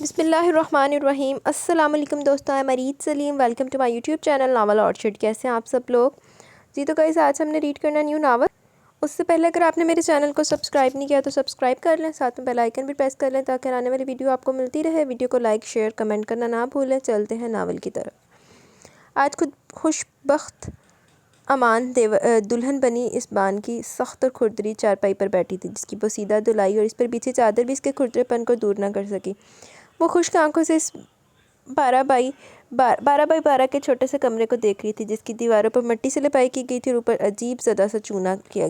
بسم اللہ الرحمن الرحیم۔ السلام علیکم دوستوں، Mureed Saleem, welcome to my YouTube channel Novel Orchard. کیسے ہیں آپ سب لوگ؟ جی تو گائز آج ہم نے ریڈ کرنا نیو ناول۔ اس سے پہلے اگر آپ نے میرے چینل کو سبسکرائب نہیں کیا تو سبسکرائب کر لیں، ساتھ میں بیل آئیکن بھی پریس کر لیں تاکہ آنے والی ویڈیو آپ کو ملتی رہے۔ ویڈیو کو لائک شیئر کمنٹ کرنا نہ بھولیں۔ چلتے ہیں ناول کی طرف۔ آج خوش بخت امان دلہن بنی اس بان کی سخت اور کھردری چارپائی پر بیٹھی تھی، جس کی پوسیدہ دلائی اور اس پر بچھی چادر بھی اس کے کھردرے پن کو دور نہ کر سکی۔ وہ خشک آنکھوں سے اس 12x12 کے چھوٹے سے کمرے کو دیکھ رہی تھی، جس کی دیواروں پر مٹی سے لپائی کی گئی تھی اور اوپر عجیب زرد سا چونا کیا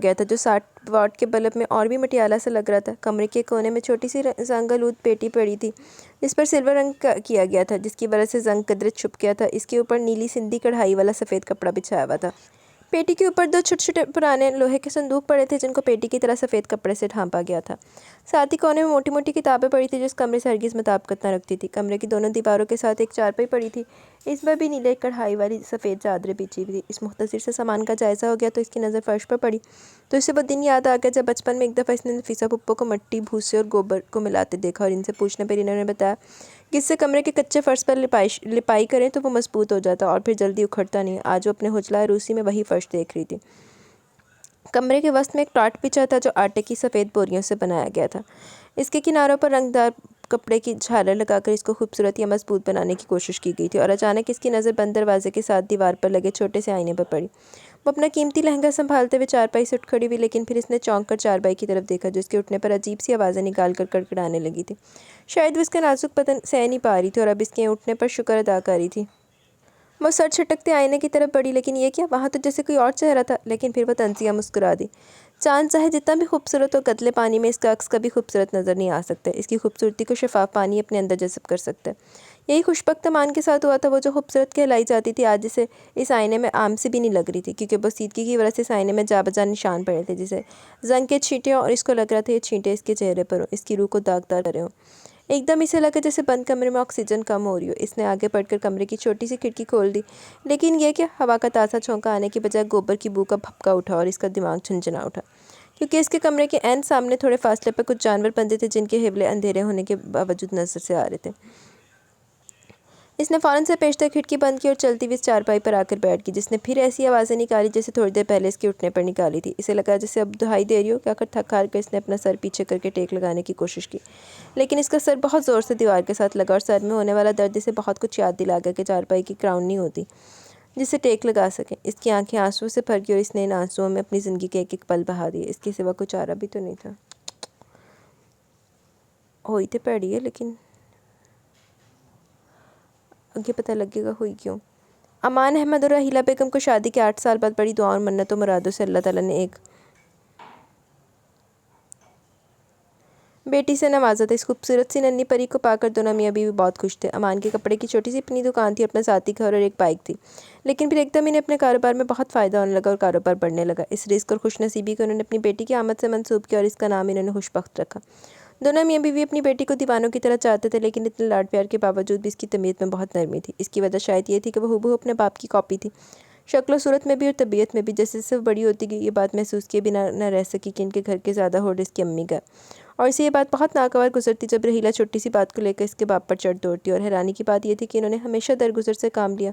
گیا تھا جو 60 واٹ کے بلب میں اور بھی مٹیالہ سا لگ رہا تھا۔ کمرے کے کونے میں چھوٹی سی زنگ آلود پیٹی پڑی تھی، جس پر سلور رنگ کیا گیا تھا، جس کی وجہ سے زنگ قدرے چھپ گیا تھا۔ اس کے اوپر نیلی سندھی کڑھائی والا سفید کپڑا بچھایا ہوا تھا۔ پیٹی کے اوپر 2 چھوٹے چھوٹے پرانے لوہے کے صندوق پڑے تھے، جن کو پیٹی کی طرح سفید کپڑے سے ڈھانپا گیا تھا۔ ساتھ ہی کونے میں موٹی موٹی کتابیں پڑی تھی جو اس کمرے سے ہرگز مطابقت نہ رکھتی تھی۔ کمرے کی دونوں دیواروں کے ساتھ ایک چارپائی پڑی تھی، اس پر بھی نیلے کڑھائی والی سفید چادریں بچھی ہوئی تھی۔ اس مختصر سے سامان کا جائزہ ہو گیا تو اس کی نظر فرش پر پڑی تو اسے وہ دن یاد آ گیا جب بچپن میں ایک دفعہ اس نے نفیسہ پھپھو کو مٹی، بھوسے اور گوبر کو ملاتے دیکھا، اور ان سے پوچھنے پر انہوں نے بتایا کہ اس سے کمرے کے کچے فرش پر لپائی کریں تو وہ مضبوط ہو جاتا اور پھر جلدی اکھڑتا نہیں۔ آج وہ اپنے حجلہ روسی میں وہی فرش دیکھ رہی تھی۔ کمرے کے وسط میں ایک ٹاٹ بچھا تھا جو آٹے کی سفید بوریوں سے بنایا گیا تھا۔ اس کے کناروں پر رنگدار کپڑے کی جھالر لگا کر اس کو خوبصورت یا مضبوط بنانے کی کوشش کی گئی تھی، اور اچانک اس کی نظر بند دروازے کے ساتھ دیوار پر لگے چھوٹے سے آئینے پر پڑی۔ وہ اپنا قیمتی لہنگا سنبھالتے ہوئے چارپائی سے اٹھ کھڑی ہوئی، لیکن پھر اس نے چونک کر چارپائی کی طرف دیکھا جو اس کے اٹھنے پر عجیب سی آوازیں نکال کر کڑکڑانے لگی تھی۔ شاید وہ اس کا نازک بدن سہ نہیں پا رہی تھی اور اب اس کے اٹھنے پر شکر ادا کر رہی تھی۔ وہ سر چھٹکتے آئینے کی طرف بڑھی، لیکن یہ کیا؟ وہاں تو جیسے کوئی اور چہرہ تھا، لیکن پھر وہ طنزیہ مسکرا دی۔ چاند چاہے جتنا بھی خوبصورت ہو، قطلے پانی میں اس کا عکس کبھی خوبصورت نظر نہیں آ سکتا۔ اس کی خوبصورتی کو شفاف پانی اپنے اندر جذب کر سکتا ہے۔ یہی خوش بخت امان کے ساتھ ہوا تھا۔ وہ جو خوبصورت کہلائی جاتی تھی، آج اسے اس آئینے میں عام سے بھی نہیں لگ رہی تھی، کیونکہ بوسیدگی کی وجہ سے اس آئینے میں جا بجا نشان پڑے تھے، جیسے زنگ کے چھینٹے ہوں، اور اس کو لگ رہا تھا یہ چھینٹے اس کے چہرے پر ہوں، اس کی روح کو داغدار کر رہے ہوں۔ ایک دم اسے لگا جیسے بند کمرے میں آکسیجن کم ہو رہی ہو۔ اس نے آگے بڑھ کر کمرے کی چھوٹی سی کھڑکی کھول دی، لیکن یہ کیا؟ ہوا کا تازہ جھونکا آنے کی بجائے گوبر کی بو کا بھپکا اٹھا اور اس کا دماغ جھنجھنا اٹھا، کیونکہ اس کے کمرے کے عین سامنے تھوڑے فاصلے پر کچھ جانور بندھے تھے، جن کے ہیبلے اندھیرے ہونے کے باوجود نظر سے آ رہے تھے۔ اس نے فوراً سے پیشتر کھڑکی بند کی اور چلتی ہوئی اس چارپائی پر آ کر بیٹھ گئی، جس نے پھر ایسی آوازیں نکالی جیسے تھوڑی دیر پہلے اس کے اٹھنے پر نکالی تھی۔ اسے لگا جیسے اب دہائی دے رہی ہو کہ آخر تھک ہار کر اس نے اپنا سر پیچھے کر کے ٹیک لگانے کی کوشش کی، لیکن اس کا سر بہت زور سے دیوار کے ساتھ لگا، اور سر میں ہونے والا درد اسے بہت کچھ یاد دلا گیا کہ چارپائی کی کراؤن نہیں ہوتی جسے ٹیک لگا سکیں۔ اس کی آنکھیں آنسوؤں سے بھر گئی اور اس نے ان آنسوؤں میں اپنی زندگی کے ایک ایک پل بہا دیے۔ اس کے سوا کوئی چارہ بھی تو نہیں تھا۔ ہوئی تو پیڑی ہے، لیکن آگے پتہ لگے گا ہوئی کیوں۔ امان احمد اور رحیلہ بیگم کو شادی کے 8 سال بعد بڑی دعاؤں اور منتوں مرادوں سے اللہ تعالیٰ نے ایک بیٹی سے نوازا تھا۔ اس خوبصورت سی ننھی پری کو پا کر دونوں میاں بیوی بہت خوش تھے۔ امان کے کپڑے کی چھوٹی سی اپنی دکان تھی، اپنا ذاتی گھر اور ایک بائیک تھی، لیکن پھر ایک دم انہیں اپنے کاروبار میں بہت فائدہ ہونے لگا اور کاروبار بڑھنے لگا۔ اس رزق اور خوش نصیبی کو انہوں نے اپنی بیٹی کی آمد سے منسوب کیا اور اس کا نام انہوں نے خوش بخت رکھا۔ دونوں میاں بیوی اپنی بیٹی کو دیوانوں کی طرح چاہتے تھے، لیکن اتنے لاڈ پیار کے باوجود بھی اس کی طبیعت میں بہت نرمی تھی۔ اس کی وجہ شاید یہ تھی کہ وہ ہو بہو اپنے باپ کی کاپی تھی، شکل و صورت میں بھی اور طبیعت میں بھی۔ جیسے جیسے وہ بڑی ہوتی گئی، یہ بات محسوس کیے بنا نہ رہ سکی کہ ان کے گھر کے زیادہ ہوڈ اس کی امی کا ہے، اور اسے یہ بات بہت ناگوار گزرتی جب رحیلہ چھوٹی سی بات کو لے کر اس کے باپ پر چڑھ دوڑتی، اور حیرانی کی بات یہ تھی کہ انہوں نے ہمیشہ درگزر سے کام لیا۔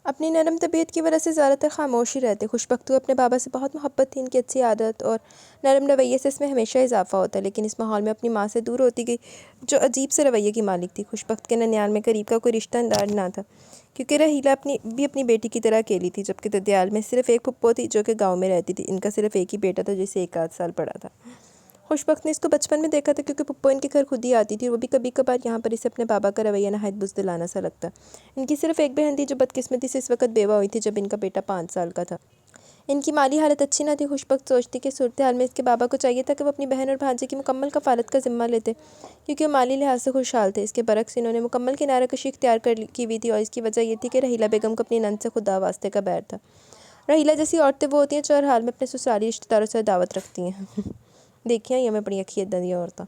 اپنی نرم طبیعت کی وجہ سے زیادہ تر خاموش ہی رہتے۔ خوش بخت کو اپنے بابا سے بہت محبت تھی، ان کی اچھی عادت اور نرم رویے سے اس میں ہمیشہ اضافہ ہوتا، لیکن اس ماحول میں اپنی ماں سے دور ہوتی گئی جو عجیب سے رویے کی مالک تھی۔ خوش بخت کے ننیال میں قریب کا کوئی رشتہ دار نہ تھا، کیونکہ رحیلہ بھی اپنی بیٹی کی طرح اکیلی تھی، جبکہ ددیال میں صرف ایک پھپھو تھی جو کہ گاؤں میں رہتی تھی۔ ان کا صرف ایک ہی بیٹا تھا جسے 1 آدھ سال پڑا تھا۔ خوش بخت نے اس کو بچپن میں دیکھا تھا، کیونکہ پھپھو ان کے گھر خود ہی آتی تھی، اور وہ بھی کبھی کبھار۔ یہاں پر اسے اپنے بابا کا رویہ نہایت بزدلانہ سا لگتا۔ ان کی صرف ایک بہن تھی جو بدقسمتی سے اس وقت بیوہ ہوئی تھی جب ان کا بیٹا 5 سال کا تھا۔ ان کی مالی حالت اچھی نہ تھی۔ خوش بخت سوچتی کہ صورتحال میں اس کے بابا کو چاہیے تھا کہ وہ اپنی بہن اور بھانجے کی مکمل کفالت کا ذمہ لیتے، کیونکہ وہ مالی لحاظ سے خوشحال تھے۔ اس کے برعکس انہوں نے مکمل کنارہ کشی اختیار کی ہوئی تھی، اور اس کی وجہ یہ تھی کہ رحیلہ بیگم کو اپنی نند سے خدا واسطے کا بیر تھا۔ رحیلہ جیسی عورتیں وہ ہوتی ہیں جو ہر حال میں اپنے سسرالی رشتہ داروں سے دعوت رکھتی ہیں۔ دیکھیاں یہ میں بڑی اکھی ادھا دی عورتیں،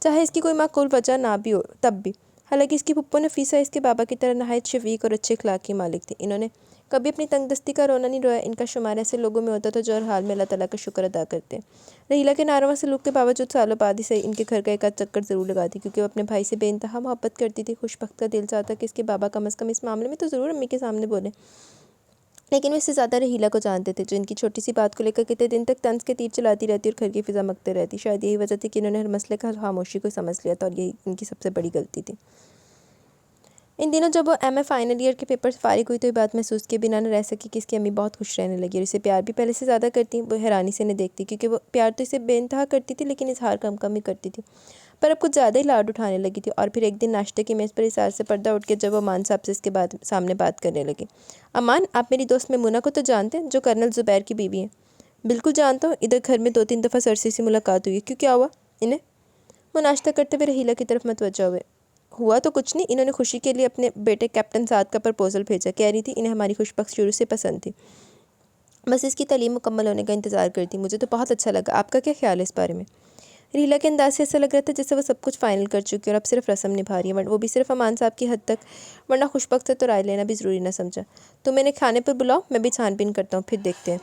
چاہے اس کی کوئی معقول وجہ نہ بھی ہو تب بھی۔ حالانکہ اس کی پھپھو نفیسہ اس کے بابا کی طرح نہایت شفیق اور اچھے اخلاق کی مالک تھی۔ انہوں نے کبھی اپنی تنگ دستی کا رونا نہیں رویا۔ ان کا شمار ایسے لوگوں میں ہوتا تھا جو ہر حال میں اللہ تعالیٰ کا شکر ادا کرتے ہیں۔ رحیلہ کے ناروا سلوک کے باوجود سالوں بعد اسے ان کے گھر کا ایک آدھ چکر ضرور لگاتی، کیونکہ وہ اپنے بھائی سے بے انتہا محبت کرتی تھی۔ خوش بخت کا دل چاہتا کہ اس کے بابا کم از کم اس معاملے میں تو ضرور امی کے سامنے بولیں، لیکن وہ اس سے زیادہ رحیلہ کو جانتے تھے، جو ان کی چھوٹی سی بات کو لے کر کتنے دن تک طنز کے تیر چلاتی رہتی اور گھر کی فضا مکتے رہتی۔ شاید یہی وجہ تھی کہ انہوں نے ہر مسئلے کا حل خاموشی کو سمجھ لیا تھا، اور یہی ان کی سب سے بڑی غلطی تھی۔ ان دنوں جب وہ ایم اے فائنل ایئر کے پیپر سے فارغ ہوئی تو یہ بات محسوس کیے بنا نہ رہ سکی کہ اس کی امی بہت خوش رہنے لگی اور اسے پیار بھی پہلے سے زیادہ کرتی۔ وہ حیرانی سے انہیں دیکھتی، کیونکہ وہ پیار تو اسے بے انتہا کرتی تھی، لیکن اظہار کم کم ہی کرتی تھی، پر اب کچھ زیادہ ہی لاڈ اٹھانے لگی تھی۔ اور پھر ایک دن ناشتے کی میز پر اظہار سے پردہ اٹھ کے جب وہ امان صاحب سے اس کے سامنے بات کرنے لگی۔ امان، آپ میری دوست میمونہ کو تو جانتے ہیں، جو کرنل زبیر کی بیوی ہیں؟ بالکل جانتا ہوں، ادھر گھر میں 2-3 دفعہ سرسی سے ملاقات ہوئی ہے۔ کیوں، کیا ہوا انہیں؟ وہ ناشتہ کرتے ہوئے رحیلہ کی طرف متوجہ ہوئے۔ ہوا تو کچھ نہیں، انہوں نے خوشی کے لیے اپنے بیٹے کیپٹن سعد کا پرپوزل بھیجا۔ کہہ رہی تھی انہیں ہماری خوش بخت شروع سے پسند تھی، بس اس کی تعلیم مکمل ہونے کا انتظار کرتی۔ مجھے تو بہت اچھا لگا، آپ کا کیا خیال ہے اس بارے میں؟ رحیلہ کے انداز سے ایسا لگ رہا تھا جیسے وہ سب کچھ فائنل کر چکی اور اب صرف رسم نبھا رہی ہے، وہ بھی صرف امان صاحب کی حد تک، ورنہ خوش بخت سے تو رائے لینا بھی ضروری نہ سمجھا۔ تم انہیں کھانے پر بلاؤ، میں بھی چھان بین کرتا ہوں، پھر دیکھتے ہیں۔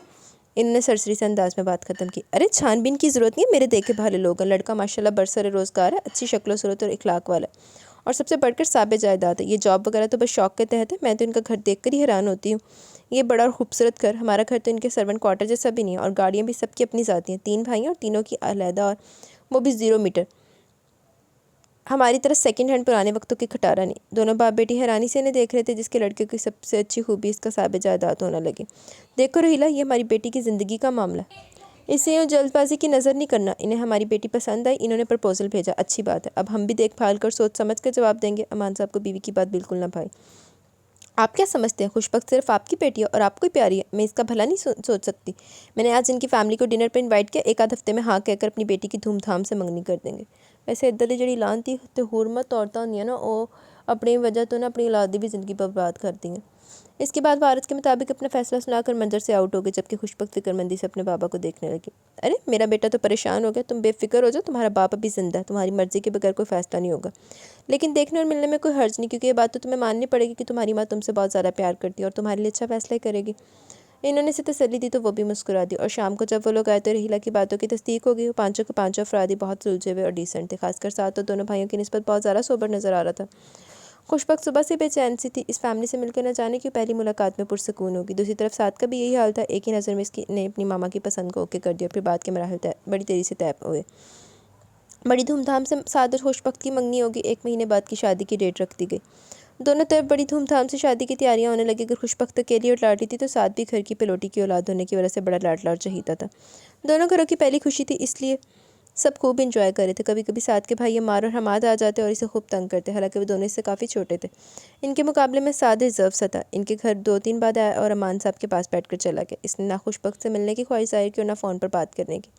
انہوں نے سرسری سے انداز میں بات ختم کی۔ ارے چھان بین کی ضرورت نہیں ہے، میرے دیکھے بھالے لوگ ہیں، لڑکا ماشاءاللہ برسر روزگار ہے، اچھی شکل و صورت اور اخلاق والا ہے، اور سب سے بڑھ کر صاحب جائیداد ہے۔ یہ جاب وغیرہ تو بس شوق کے تحت ہے، میں تو ان کا گھر دیکھ کر ہی حیران ہوتی ہوں۔ یہ بڑا اور خوبصورت گھر، ہمارا گھر تو ان کے سرونٹ کوارٹر جیسا بھی نہیں ہے، اور گاڑیاں بھی سب کی اپنی ذاتی ہیں، 3 بھائی ہیں اور تینوں کی علیحدہ، اور وہ بھی 0 میٹر، ہماری طرح سیکنڈ ہینڈ پرانے وقتوں کی کھٹارا نہیں۔ دونوں باپ بیٹی حیرانی سے انہیں دیکھ رہے تھے، جس کے لڑکے کی سب سے اچھی خوبی اس کا صاحب جائیداد ہونا لگے۔ دیکھو رحیلہ، یہ ہماری بیٹی کی زندگی کا معاملہ ہے، اس سے یوں جلد بازی کی نظر نہیں کرنا۔ انہیں ہماری بیٹی پسند آئی، انہوں نے پرپوزل بھیجا، اچھی بات ہے، اب ہم بھی دیکھ بھال کر سوچ سمجھ کر جواب دیں گے۔ امان صاحب کو بیوی کی بات بالکل نہ بھائی۔ آپ کیا سمجھتے ہیں، خوش بخت صرف آپ کی بیٹی ہے اور آپ کو ہی پیاری ہے، میں اس کا بھلا نہیں سوچ سکتی؟ میں نے آج ان کی فیملی کو ڈنر پر انوائٹ کیا، ایک آدھ ہفتے میں ہاں کہہ کر اپنی بیٹی کی دھوم دھام سے منگنی کر دیں گے۔ ویسے ادھر دی جڑی لانتی تے حرمت عورتاں ہوندیاں نا، وہ اپنی وجہ تو نا اپنی اولاد دی بھی زندگی برباد کرتی ہیں۔ اس کے بعد وارث کے مطابق اپنا فیصلہ سنا کر منظر سے آؤٹ ہو گئے، جبکہ خوش بخت فکر مندی سے اپنے بابا کو دیکھنے لگی۔ ارے میرا بیٹا تو پریشان ہو گیا، تم بے فکر ہو جاؤ، تمہارا باپ ابھی زندہ ہے، تمہاری مرضی کے بغیر کوئی فیصلہ نہیں ہوگا، لیکن دیکھنے اور ملنے میں کوئی حرج نہیں، کیونکہ یہ بات تو تمہیں ماننی پڑے گی کہ تمہاری ماں تم سے بہت زیادہ پیار کرتی ہے اور تمہارے لیے اچھا فیصلہ ہی کرے گی۔ انہوں نے اسے تسلی دی تو وہ بھی مسکرا دی، اور شام کو جب وہ لوگ آئے تو رحیلہ کی باتوں کی تصدیق ہو گئی۔ وہ پانچوں کے پانچوں افراد ہی بہت سلجھے ہوئے اور ڈیسنٹ تھے، خاص کر ساتھ تو دونوں بھائیوں کی نسبت بہت زیادہ سوبر نظر آ رہا تھا۔ خوش بخت صبح سے بے چین سی تھی، اس فیملی سے مل کر نہ جانے کیوں پہلی ملاقات میں پرسکون ہوگی۔ دوسری طرف سعد کا بھی یہی حال تھا، ایک ہی نظر میں نے اپنی ماما کی پسند کو اوکے کر دیا، پھر بعد کے مراحل بڑی تیزی سے طے ہوئے۔ بڑی دھوم دھام سے سعد اور خوش بخت کی منگنی ہوگی، 1 مہینے بعد کی شادی کی ڈیٹ رکھ دی گئی۔ دونوں طرف بڑی دھوم دھام سے شادی کی تیاریاں ہونے لگی۔ اگر خوش بخت اکیلی اور لاڈلی تھی تو سعد بھی گھر کی پلوٹی کی اولاد ہونے کی وجہ سے بڑا لاڈلا اور چہیتا تھا۔ دونوں گھروں کی پہلی خوشی تھی، اس لیے سب خوب انجوائے کر رہے تھے۔ کبھی کبھی سعد کے بھائی عمار اور حماد آ جاتے اور اسے خوب تنگ کرتے، حالانکہ وہ دونوں اس سے کافی چھوٹے تھے۔ ان کے مقابلے میں سعد ریزرو سا تھا، ان کے گھر 2-3 بار آیا اور امان صاحب کے پاس بیٹھ کر چلا گیا۔ اس نے نہ خوش بخت سے ملنے کی خواہش ظاہر کی اور نہ فون پر بات کرنے کی۔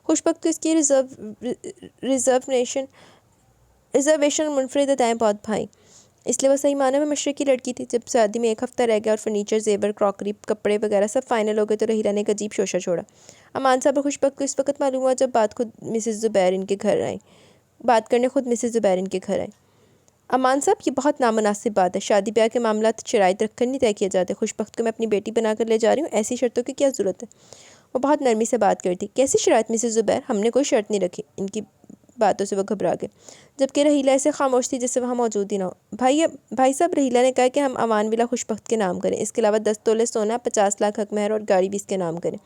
خوش بخت کو اس کی ریزرویشن اور منفرد ادائیں بہت بھائیں، اس لیے وہ صحیح معنی میں مشرق کی لڑکی تھی۔ جب شادی میں 1 ہفتہ رہ گیا اور فرنیچر، زیور، کراکری، کپڑے وغیرہ سب فائنل ہو گئے تو رحیلہ نے ایک عجیب شوشہ چھوڑا۔ امان صاحب اور خوش بخت کو اس وقت معلوم ہوا جب بات کرنے خود مسز زبیر ان کے گھر آئیں۔ امان صاحب، یہ بہت نامناسب بات ہے، شادی بیاہ کے معاملات شرائط رکھ کر نہیں طے کیے جاتے۔ خوش بخت کو میں اپنی بیٹی بنا کر لے جا رہی ہوں، ایسی شرطوں کی کیا ضرورت ہے؟ وہ بہت نرمی سے بات کرتی۔ کیسی شرائط مسز زبیر، ہم نے کوئی شرط نہیں رکھی۔ ان کی باتوں سے وہ گھبرا گئے، جبکہ رحیلہ ایسے خاموش تھی جیسے وہاں موجود ہی نہ ہو۔ بھائی صاحب، رحیلہ نے کہا کہ ہم امان ولا خوش بخت کے نام کریں، اس کے علاوہ 10 تولے سونا، 50 لاکھ حق مہر اور گاڑی بھی اس کے نام کریں،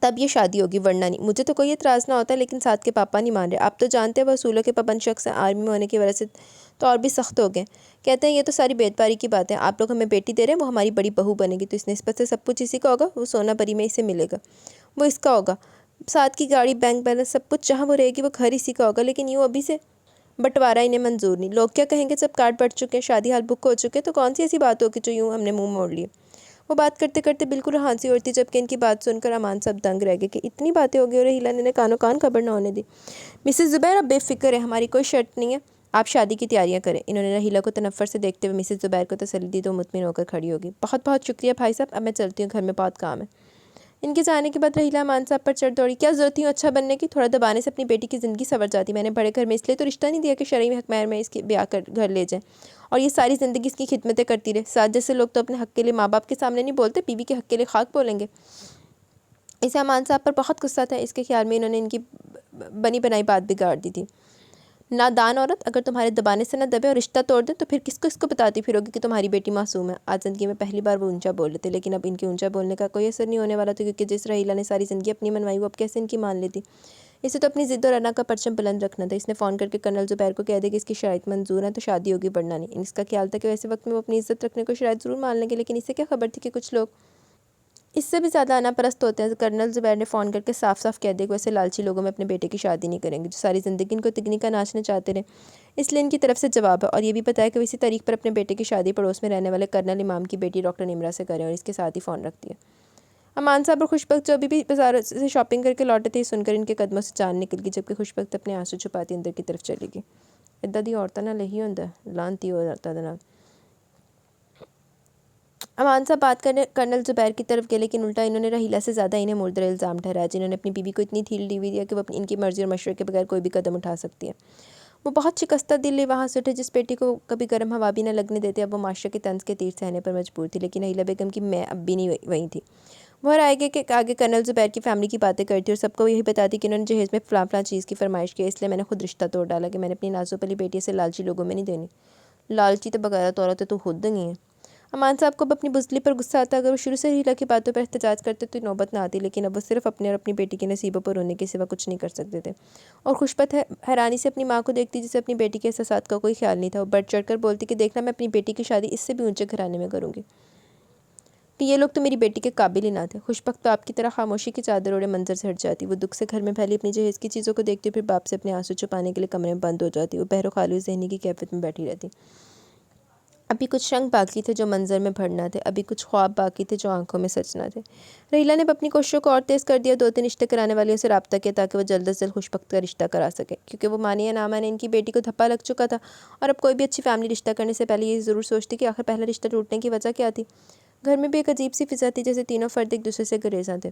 تب یہ شادی ہوگی، ورنہ نہیں۔ مجھے تو کوئی اعتراض نہ ہوتا، لیکن سعد کے پاپا نہیں مان رہے۔ آپ تو جانتے ہیں وہ اصولوں کے پابند شخص ہیں، آرمی میں ہونے کی وجہ سے تو اور بھی سخت ہو گئے، کہتے ہیں یہ تو ساری بیدباری کی بات ہے، آپ لوگ ہمیں بیٹی دے رہے ہیں، وہ ہماری بڑی بہو بنے گی تو اس نسبت سے سب کچھ اسی کا ہوگا، وہ سونا بری میں اسے ملے گا، وہ اس کا ہوگا، سعد کی گاڑی، بینک بیلنس، سب کچھ جہاں وہ رہے گی، وہ گھر اسی کا ہوگا، لیکن یوں ابھی سے بٹوارا انہیں منظور نہیں۔ لوگ کیا کہیں گے جب کارڈ بٹ چکے، شادی حال بک ہو چکے، تو کون سی ایسی بات ہوگی جو یوں ہم نے منہ موڑ لیے۔ وہ بات کرتے کرتے بالکل ہانسی اڑتی، جبکہ ان کی بات سن کر امان صاحب دنگ رہ گئے کہ اتنی باتیں ہو گئی، اور رحیلہ نے کانوں کان خبر نہ ہونے دی۔ مسز زبیر، آپ بے فکر ہیں، ہماری کوئی شرط نہیں ہے، آپ شادی کی تیاریاں کریں۔ انہوں نے رحیلہ کو تنفر سے دیکھتے ہوئے مسز زبیر کو تسلی دی تو مطمئن ہو کر کھڑی ہوگی۔ بہت بہت شکریہ بھائی صاحب، اب میں چلتی ہوں، گھر میں بہت کام ہے۔ ان کے جانے کے بعد رحیلہ امان صاحب پر چڑھ دوڑی، کیا ضرورت تھی اچھا بننے کی، تھوڑا دبانے سے اپنی بیٹی کی زندگی سنور جاتی، میں نے بڑے گھر میں اس لیے تو رشتہ نہیں دیا کہ شرعی حق مہر میں اس کی بیاہ کر گھر لے جائیں اور یہ ساری زندگی اس کی خدمتیں کرتی رہے۔ ساتھ جیسے لوگ تو اپنے حق کے لیے ماں باپ کے سامنے نہیں بولتے، بیوی کے حق کے لیے خاک بولیں گے۔ اسے امان صاحب پر بہت غصہ تھا، اس کے خیال میں انہوں نے ان کی بنی بنائی بات بگاڑ دی تھی۔ نادان عورت، اگر تمہارے دبانے سے نہ دبے اور رشتہ توڑ دیں تو پھر کس کو بتاتی پھرو گی کہ تمہاری بیٹی معصوم ہے۔ آج زندگی میں پہلی بار وہ اونچا بولے تھے، لیکن اب ان کے اونچا بولنے کا کوئی اثر نہیں ہونے والا تھا، کیونکہ جس رحیلہ نے ساری زندگی اپنی منوائی وہ اب کیسے ان کی مان لیتی۔ اسے تو اپنی ضد اور انا کا پرچم بلند رکھنا تھا۔ اس نے فون کر کے کرنل زبیر کو کہہ دیا کہ اس کی شرائط منظور ہیں تو شادی ہوگی، ورنہ نہیں۔ اس کا خیال تھا کہ ایسے وقت میں وہ اپنی عزت رکھنے کو شرائط ضرور مان لیں گے، لیکن اسے کیا خبر تھی کہ کچھ لوگ اس سے بھی زیادہ انا پرست ہوتے ہیں۔ کرنل زبیر نے فون کر کے صاف صاف کہہ دیا کہ ویسے لالچی لوگوں میں اپنے بیٹے کی شادی نہیں کریں گے جو ساری زندگی ان کو تگنی کا ناچنا چاہتے رہے۔ اس لیے ان کی طرف سے جواب ہے، اور یہ بھی بتایا کہ وہ اسی تاریخ پر اپنے بیٹے کی شادی پڑوس میں رہنے والے کرنل امام کی بیٹی ڈاکٹر نمرہ سے کریں، اور اس کے ساتھ ہی فون رکھ دیا۔ امان صاحب اور خوشبخت جو ابھی بھی بازار سے شاپنگ کر کے لوٹے تھے، سن کر ان کے قدموں سے جان نکل گئی، جبکہ خوشبخت اپنے آنسو چھپاتی اندر کی طرف چلی گئی۔ ادھا دی عورتاں نال یہی ہوندا ہے، لعنتی عورتاں دے نال۔ امان صاحب بات کرنے کرنل زبیر کی طرف گئے، لیکن الٹا انہوں نے رحیلہ سے زیادہ انہیں مردر الزام ٹھہرایا، جنہوں نے اپنی بیوی کو اتنی ڈھیل دی ہوئی دیا کہ وہ ان کی مرضی اور مشورے کے بغیر کوئی بھی قدم اٹھا سکتی ہے۔ وہ بہت شکستہ دل لیے وہاں سے اٹھے، جس بیٹی کو کبھی گرم ہوا بھی نہ لگنے دیتے، اب وہ معاشرے کے طنز کے تیر سہنے پر مجبور تھی، لیکن رحیلہ بیگم کی میں اب بھی نہیں وہیں تھی۔ وہ ہر آگے کرنل زبیر کی فیملی کی باتیں کرتی اور سب کو یہی بتاتی کہ انہوں نے جہیز میں فلاں فلاں چیز کی فرمائش کی ہے، اس لیے میں نے خود رشتہ توڑ ڈالا کہ میں نے اپنی نازو پلی بیٹی سے لالچی لوگوں میں نہیں دینی۔ لالچی تو بغیرت عورت ہے، تو خود نہیں ہے۔ امان صاحب کو اب اپنی بزدلی پر غصہ آتا، اگر وہ شروع سے رحیلہ کی باتوں پر احتجاج کرتے تو نوبت نہ آتی، لیکن اب وہ صرف اپنے اور اپنی بیٹی کے نصیبوں پر رونے کے سوا کچھ نہیں کر سکتے تھے۔ اور خوشبخت حیرانی سے اپنی ماں کو دیکھتی جسے اپنی بیٹی کے احساسات کا کوئی خیال نہیں تھا۔ وہ بڑھ چڑھ کر بولتی کہ دیکھنا میں اپنی بیٹی کی شادی اس سے بھی اونچے گھرانے میں کروں گی، کہ یہ لوگ تو میری بیٹی کے قابل ہی نہ تھے۔ خوشبخت باپ کی طرح خاموشی کی چادر اوڑھے منظر سے ہٹ جاتی، وہ دکھ سے گھر میں پھیلی اپنی جہیز کی چیزوں کو دیکھتی، پھر باپ سے اپنے آنسو چھپانے کے لیے کمرے میں بند ہو جاتی۔ وہ بہر و خالو ذہنی کی کیفیت میں بیٹھی رہتی۔ ابھی کچھ رنگ باقی تھے جو منظر میں بھرنا تھے، ابھی کچھ خواب باقی تھے جو آنکھوں میں سچنا تھے۔ رحیلہ نے اپنی کوششوں کو اور تیز کر دیا، 2-3 رشتے کرانے والیوں سے رابطہ کیا تاکہ وہ جلد از جلد خوشبخت کا رشتہ کرا سکے، کیونکہ وہ مانی یا نہ مانے ان کی بیٹی کو دھپا لگ چکا تھا، اور اب کوئی بھی اچھی فیملی رشتہ کرنے سے پہلے یہ ضرور سوچتی کہ آخر پہلا رشتہ ٹوٹنے کی وجہ کیا تھی۔ گھر میں بھی ایک عجیب سی فضا تھی، جیسے تینوں فرد ایک دوسرے سے گریزاں تھے۔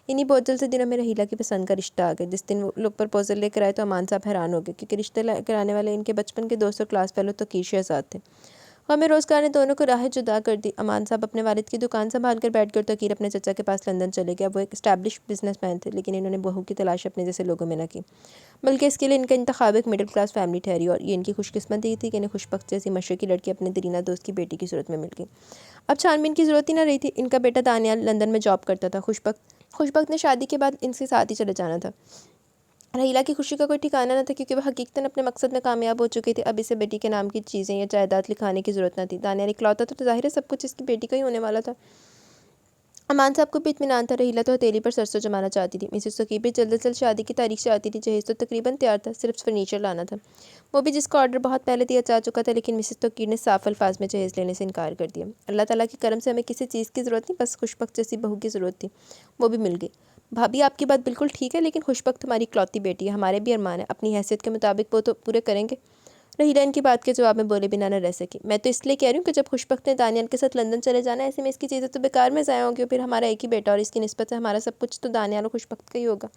انہی بہت جلد سے دنوں میں رحیلہ کی پسند کا رشتہ آ گیا۔ جس دن وہ لوگ پرپوزل لے کر آئے تو امان صاحب حیران ہو گئے، کیونکہ رشتہ کرانے والے ان کے بچپن کے دوست اور کلاس فیلو تقیر شہزاد تھے۔ غم روزگار نے دونوں کو راہیں جدا کر دی۔ امان صاحب اپنے والد کی دکان سنبھال کر بیٹھ گئے اور تقیر اپنے چچا کے پاس لندن چلے گئے۔ اب وہ ایک اسٹیبلش بزنس مین تھے، لیکن انہوں نے بہو کی تلاش اپنے جیسے لوگوں میں نہ کی، بلکہ اس کے لیے ان کا انتخاب ایک مڈل کلاس فیملی ٹھہری، اور یہ ان کی خوش قسمتی تھی کہ انہیں خوشبخت جیسی مشرقی لڑکی اپنے دیرینہ دوست کی بیٹی کی صورت میں مل گئی۔ اب چھان بین کی ضرورت ہی نہ رہی تھی، ان کا بیٹا دانیال لندن میں جاب کرتا تھا۔ خوشبخت نے شادی کے بعد ان کے ساتھ ہی چلے جانا تھا۔ رحیلہ کی خوشی کا کوئی ٹھکانہ نہ تھا، کیونکہ وہ حقیقتاً اپنے مقصد میں کامیاب ہو چکی تھی۔ اب اسے بیٹی کے نام کی چیزیں یا جائیداد لکھانے کی ضرورت نہ تھی۔ دانیال اکلوتا تھا تو ظاہر ہے سب کچھ اس کی بیٹی کا ہی ہونے والا تھا۔ امان صاحب کو بھی اطمینان تھا، رحیلہ تو ہتھیلی پر سرسوں جمانا چاہتی تھی۔ مسز ثقیل بھی جلد از جلد شادی کی تاریخ چاہتی تھی، جہیز تو تقریباً تیار تھا، صرف فرنیچر لانا تھا، وہ بھی جس کا آرڈر بہت پہلے دیا جا چکا تھا، لیکن مسز ثقیل نے صاف الفاظ میں جہیز لینے سے انکار کر دیا۔ اللہ تعالیٰ کے کرم سے ہمیں کسی چیز کی ضرورت نہیں، بس خوشبخت جیسی بہو کی ضرورت تھی، وہ بھی مل گئی۔ بھابھی آپ کی بات بالکل ٹھیک ہے، لیکن خوشبخت ہماری اکلوتی بیٹی ہے، ہمارے بھی ارمان ہے، اپنی حیثیت کے مطابق وہ تو پورے کریں گے۔ رحیلہ ان کی بات کے جواب میں بولے بنا نہ رہ سکی۔ میں تو اس لیے کہہ رہی ہوں کہ جب خوشبخت نے دانیال کے ساتھ لندن چلے جانا ہے، ایسے میں اس کی چیزیں تو بیکار میں ضائع ہوں گی، اور پھر ہمارا ایک ہی بیٹا اور اس کی نسبت سے ہمارا سب کچھ تو دانیال اور خوشبخت کا ہی ہوگا۔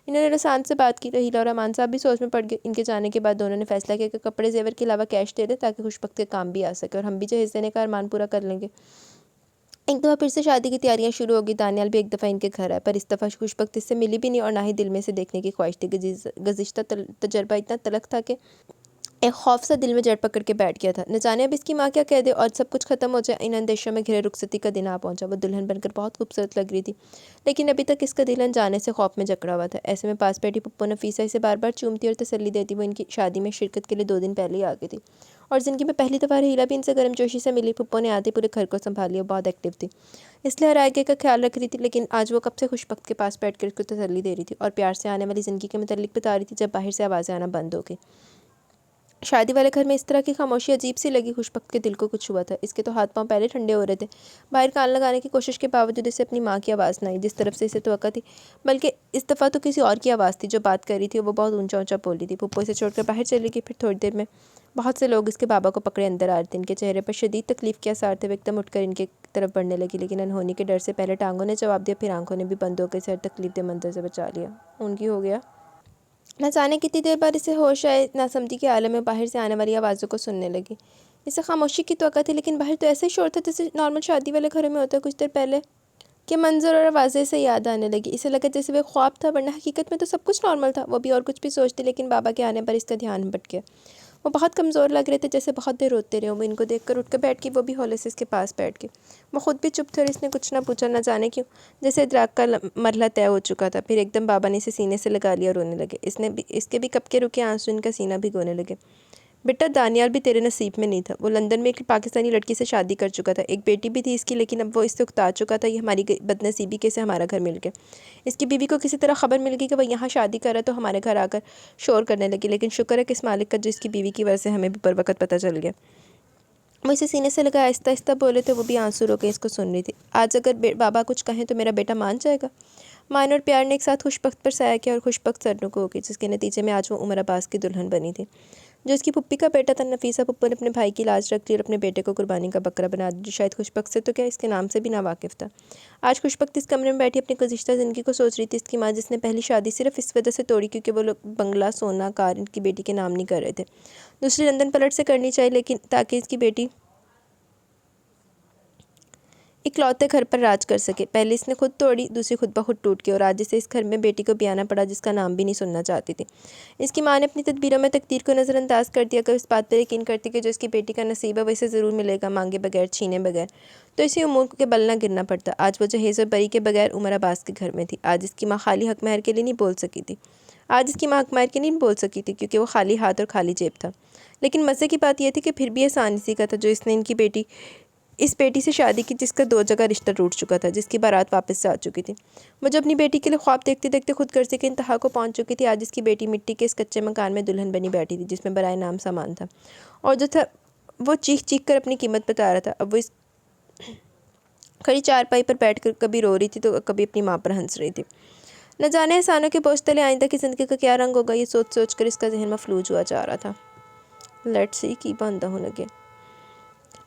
انہوں نے رسان سے بات کی۔ رحیلہ اور امان صاحب بھی سوچ میں پڑ گئے۔ ان کے جانے کے بعد دونوں نے فیصلہ کیا کہ کپڑے زیور کے علاوہ کیش دے دیں تاکہ خوشبخت کے کام بھی آ سکے، اور ہم بھی جہیز دینے کا ارمان پورا کر لیں گے۔ ایک دفعہ پھر سے شادی کی تیاریاں شروع ہوگی۔ دانیال بھی ایک دفعہ ان کے گھر آئے، پر اس دفعہ خوشبخت اس سے ملی بھی نہیں، اور نہ ہی دل میں سے دیکھنے کی خواہش تھی۔ گزشتہ تجربہ اتنا تلخ تھا کہ ایک خوف سا دل میں جڑ پکڑ کے بیٹھ گیا تھا، نہ جانے اب اس کی ماں کیا کہہ دے اور سب کچھ ختم ہو جائے۔ ان اندیشوں میں گھرے رخصتی کا دن آ پہنچا۔ وہ دلہن بن کر بہت خوبصورت لگ رہی تھی، لیکن ابھی تک اس کا دل انجانے سے خوف میں جکڑا ہوا تھا۔ ایسے میں پاس بیٹھی پھپھو نفیسہ اسے بار بار چومتی اور تسلی دیتی۔ وہ ان کی شادی میں شرکت کے لیے 2 دن پہلے ہی آ گئی تھی، اور زندگی میں پہلی دفعہ رحیلہ بھی ان سے گرم جوشی سے ملی۔ پھپھو نے آتے پورے گھر کو سنبھال لیا، بہت ایکٹیو تھی، اس لیے ہر آگے کا خیال رکھ رہی تھی، لیکن آج وہ کب سے خوشبخت کے پاس بیٹھ کر اس کو تسلی دے رہی تھی اور پیار سے آنے والی زندگی کے متعلق بتا رہی تھی، جب باہر سے آوازیں آنا بند ہو گئی۔ شادی والے گھر میں اس طرح کی خاموشی عجیب سی لگی۔ خوشبخت کے دل کو کچھ ہوا تھا۔ اس کے تو ہاتھ پاؤں پہلے ٹھنڈے ہو رہے تھے۔ باہر کان لگانے کی کوشش کے باوجود اسے اپنی ماں کی آواز نہ آئی جس طرف سے اسے توقع تھی، بلکہ اس دفعہ تو کسی اور کی آواز تھی جو بات کر رہی تھی، اور وہ بہت اونچا اونچا بول رہی تھی۔ پھپھو اسے چھوڑ کر باہر چلی گئی۔ پھر تھوڑی دیر میں بہت سے لوگ اس کے بابا کو پکڑے اندر آ رہے تھے۔ ان کے چہرے پر شدید تکلیف کے آثار تھے۔ وہ ایک دم اٹھ کر ان کے طرف بڑھنے لگی، لیکن انہونی کے ڈر سے پہلے ٹانگوں نے جواب دیا، پھر آنکھوں نے بھی بند ہو کے اسے ہر تکلیف دہ منظر سے بچا لیا۔ ان کی ہو گیا۔ نہ جانے کتنی دیر بعد اسے ہوش آئے، نہ سمجھی کے عالم میں باہر سے آنے والی آوازوں کو سننے لگی۔ اسے خاموشی کی توقع تھی، لیکن باہر تو ایسا ہی شور تھا جیسے نارمل شادی والے گھروں میں ہوتا ہے۔ کچھ دیر پہلے کے منظر اور آوازیں سے یاد آنے لگی۔ اسے لگا جیسے وہ خواب تھا، ورنہ حقیقت میں تو سب کچھ نارمل تھا۔ وہ بھی اور کچھ بھی سوچتی، لیکن بابا کے آنے پر اس کا دھیان بھٹ گیا۔ وہ بہت کمزور لگ رہے تھے، جیسے بہت دیر روتے رہے۔ وہ ان کو دیکھ کر اٹھ کر بیٹھ گئی۔ وہ بھی ہولے سے اس کے پاس بیٹھ گئی۔ وہ خود بھی چپ تھے اور اس نے کچھ نہ پوچھا، نہ جانے کیوں، جیسے ادراک کا مرحلہ طے ہو چکا تھا۔ پھر ایک دم بابا نے اسے سینے سے لگا لیا اور رونے لگے۔ اس کے بھی کب کے رکے آنسو ان کا سینہ بھگونے لگے۔ بیٹا دانیال بھی تیرے نصیب میں نہیں تھا۔ وہ لندن میں ایک پاکستانی لڑکی سے شادی کر چکا تھا، ایک بیٹی بھی تھی اس کی، لیکن اب وہ اس سے اکتا چکا تھا۔ یہ ہماری بد نصیبی کہ اسے ہمارا گھر مل گیا۔ اس کی بیوی کو کسی طرح خبر مل گئی کہ وہ یہاں شادی کر رہا ہے، تو ہمارے گھر آ کر شور کرنے لگی، لیکن شکر ہے کہ اس مالک کا جو اس کی بیوی کی وجہ سے ہمیں بھی پر وقت پتہ چل گیا۔ وہ اسے سینے سے لگا آہستہ آہستہ بولے تھے۔ وہ بھی آنسو رو کے اس کو سن رہی تھی۔ آج اگر بابا کچھ کہیں تو میرا بیٹا مان جائے گا؟ مان اور پیار نے ایک ساتھ خوشبخت پر سایہ کیا اور خوشبخت سرنگو ہو گئی، جس کے نتیجے میں آج وہ عمر عباس کی دلہن بنی تھی۔ جو اس کی پھپھی کا بیٹا تھا، نفیسہ پھپھو نے اپنے بھائی کی لاج رکھ لی اور اپنے بیٹے کو قربانی کا بکرا بنا دیا، جو شاید خوشبخت سے تو کیا اس کے نام سے بھی ناواقف تھا۔ آج خوشبخت اس کمرے میں بیٹھی اپنی گزشتہ زندگی کو سوچ رہی تھی۔ اس کی ماں جس نے پہلی شادی صرف اس وجہ سے توڑی کیونکہ وہ لوگ بنگلہ، سونا، کار ان کی بیٹی کے نام نہیں کر رہے تھے، دوسری لندن پلٹ سے کرنی چاہیے، لیکن تاکہ اس کی بیٹی اکلوتے گھر پر راج کر سکے۔ پہلے اس نے خود توڑی، دوسری خود بخود ٹوٹ گئی، اور آج اسے اس گھر میں بیٹی کو بیانا پڑا جس کا نام بھی نہیں سننا چاہتی تھی۔ اس کی ماں نے اپنی تدبیروں میں تقدیر کو نظر انداز کر دیا۔ اگر اس بات پر یقین کرتی کہ جو اس کی بیٹی کا نصیب ہے وہ اسے ضرور ملے گا، مانگے بغیر، چھینے بغیر، تو اسی امور کے بل نہ گرنا پڑتا۔ آج وہ جہیز اور بری کے بغیر عمر عباس کے گھر میں تھی۔ آج اس کی ماں خالی حق مہر کے لیے نہیں بول سکی تھی۔ آج اس کی ماں حق مہر کے لیے نہیں بول سکی تھی کیونکہ وہ خالی ہاتھ اور خالی جیب تھا۔ لیکن مزے کی بات یہ تھی کہ پھر بھی احسان اسی کا تھا جو اس نے اس بیٹی سے شادی کی جس کا 2 جگہ رشتہ ٹوٹ چکا تھا، جس کی بارات واپس سے آ چکی تھی۔ وہ جو اپنی بیٹی کے لیے خواب دیکھتے دیکھتے خود غرضی کے انتہا کو پہنچ چکی تھی، آج اس کی بیٹی مٹی کے اس کچے مکان میں دلہن بنی بیٹھی تھی جس میں برائے نام سامان تھا، اور جو تھا وہ چیخ چیخ کر اپنی قیمت بتا رہا تھا۔ اب وہ اس کھڑی چارپائی پر بیٹھ کر کبھی رو رہی تھی تو کبھی اپنی ماں پر ہنس رہی تھی۔ نہ جانے احسانوں کے بوجھ تلے آئندہ کی زندگی کا کیا رنگ ہوگا، یہ سوچ سوچ کر اس کا ذہن مفلوج ہوا جا رہا تھا۔ لیٹس سی کی بندہ ہونے لگے۔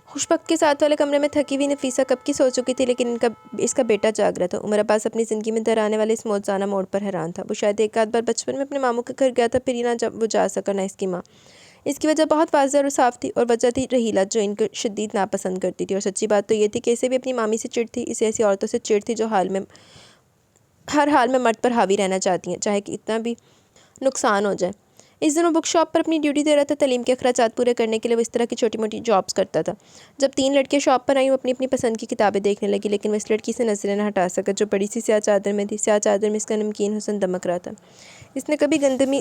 خوشبخت کے ساتھ والے کمرے میں تھکی ہوئی نفیسہ کب کی سو چکی تھی، لیکن اس کا بیٹا جاگ رہا تھا۔ عمر عباس اپنی زندگی میں در آنے والے اس موزانہ موڑ پر حیران تھا۔ وہ شاید ایک آدھ بار بچپن میں اپنے ماموں کے گھر گیا تھا، پھر ہی نہ وہ جا سکا، نہ اس کی ماں۔ اس کی وجہ بہت واضح اور صاف تھی، اور وجہ تھی رحیلہ جو ان کو شدید ناپسند کرتی تھی، اور سچی بات تو یہ تھی کہ اسے بھی اپنی مامی سے چڑ تھی۔ اسے ایسی عورتوں سے چڑ تھی جو ہر حال میں مرد پر حاوی رہنا چاہتی ہیں، چاہے کتنا بھی نقصان ہو جائے۔ اس دن وہ بک شاپ پر اپنی ڈیوٹی دے رہا تھا۔ تعلیم کے اخراجات پورے کرنے کے لیے وہ اس طرح کی چھوٹی موٹی جابز کرتا تھا۔ جب 3 لڑکیاں شاپ پر آئیں، وہ اپنی اپنی پسند کی کتابیں دیکھنے لگی، لیکن وہ اس لڑکی سے نظریں نہ ہٹا سکا جو بڑی سی سیاہ چادر میں تھی۔ سیاہ چادر میں اس کا نمکین حسن دمک رہا تھا۔ اس نے کبھی گندمی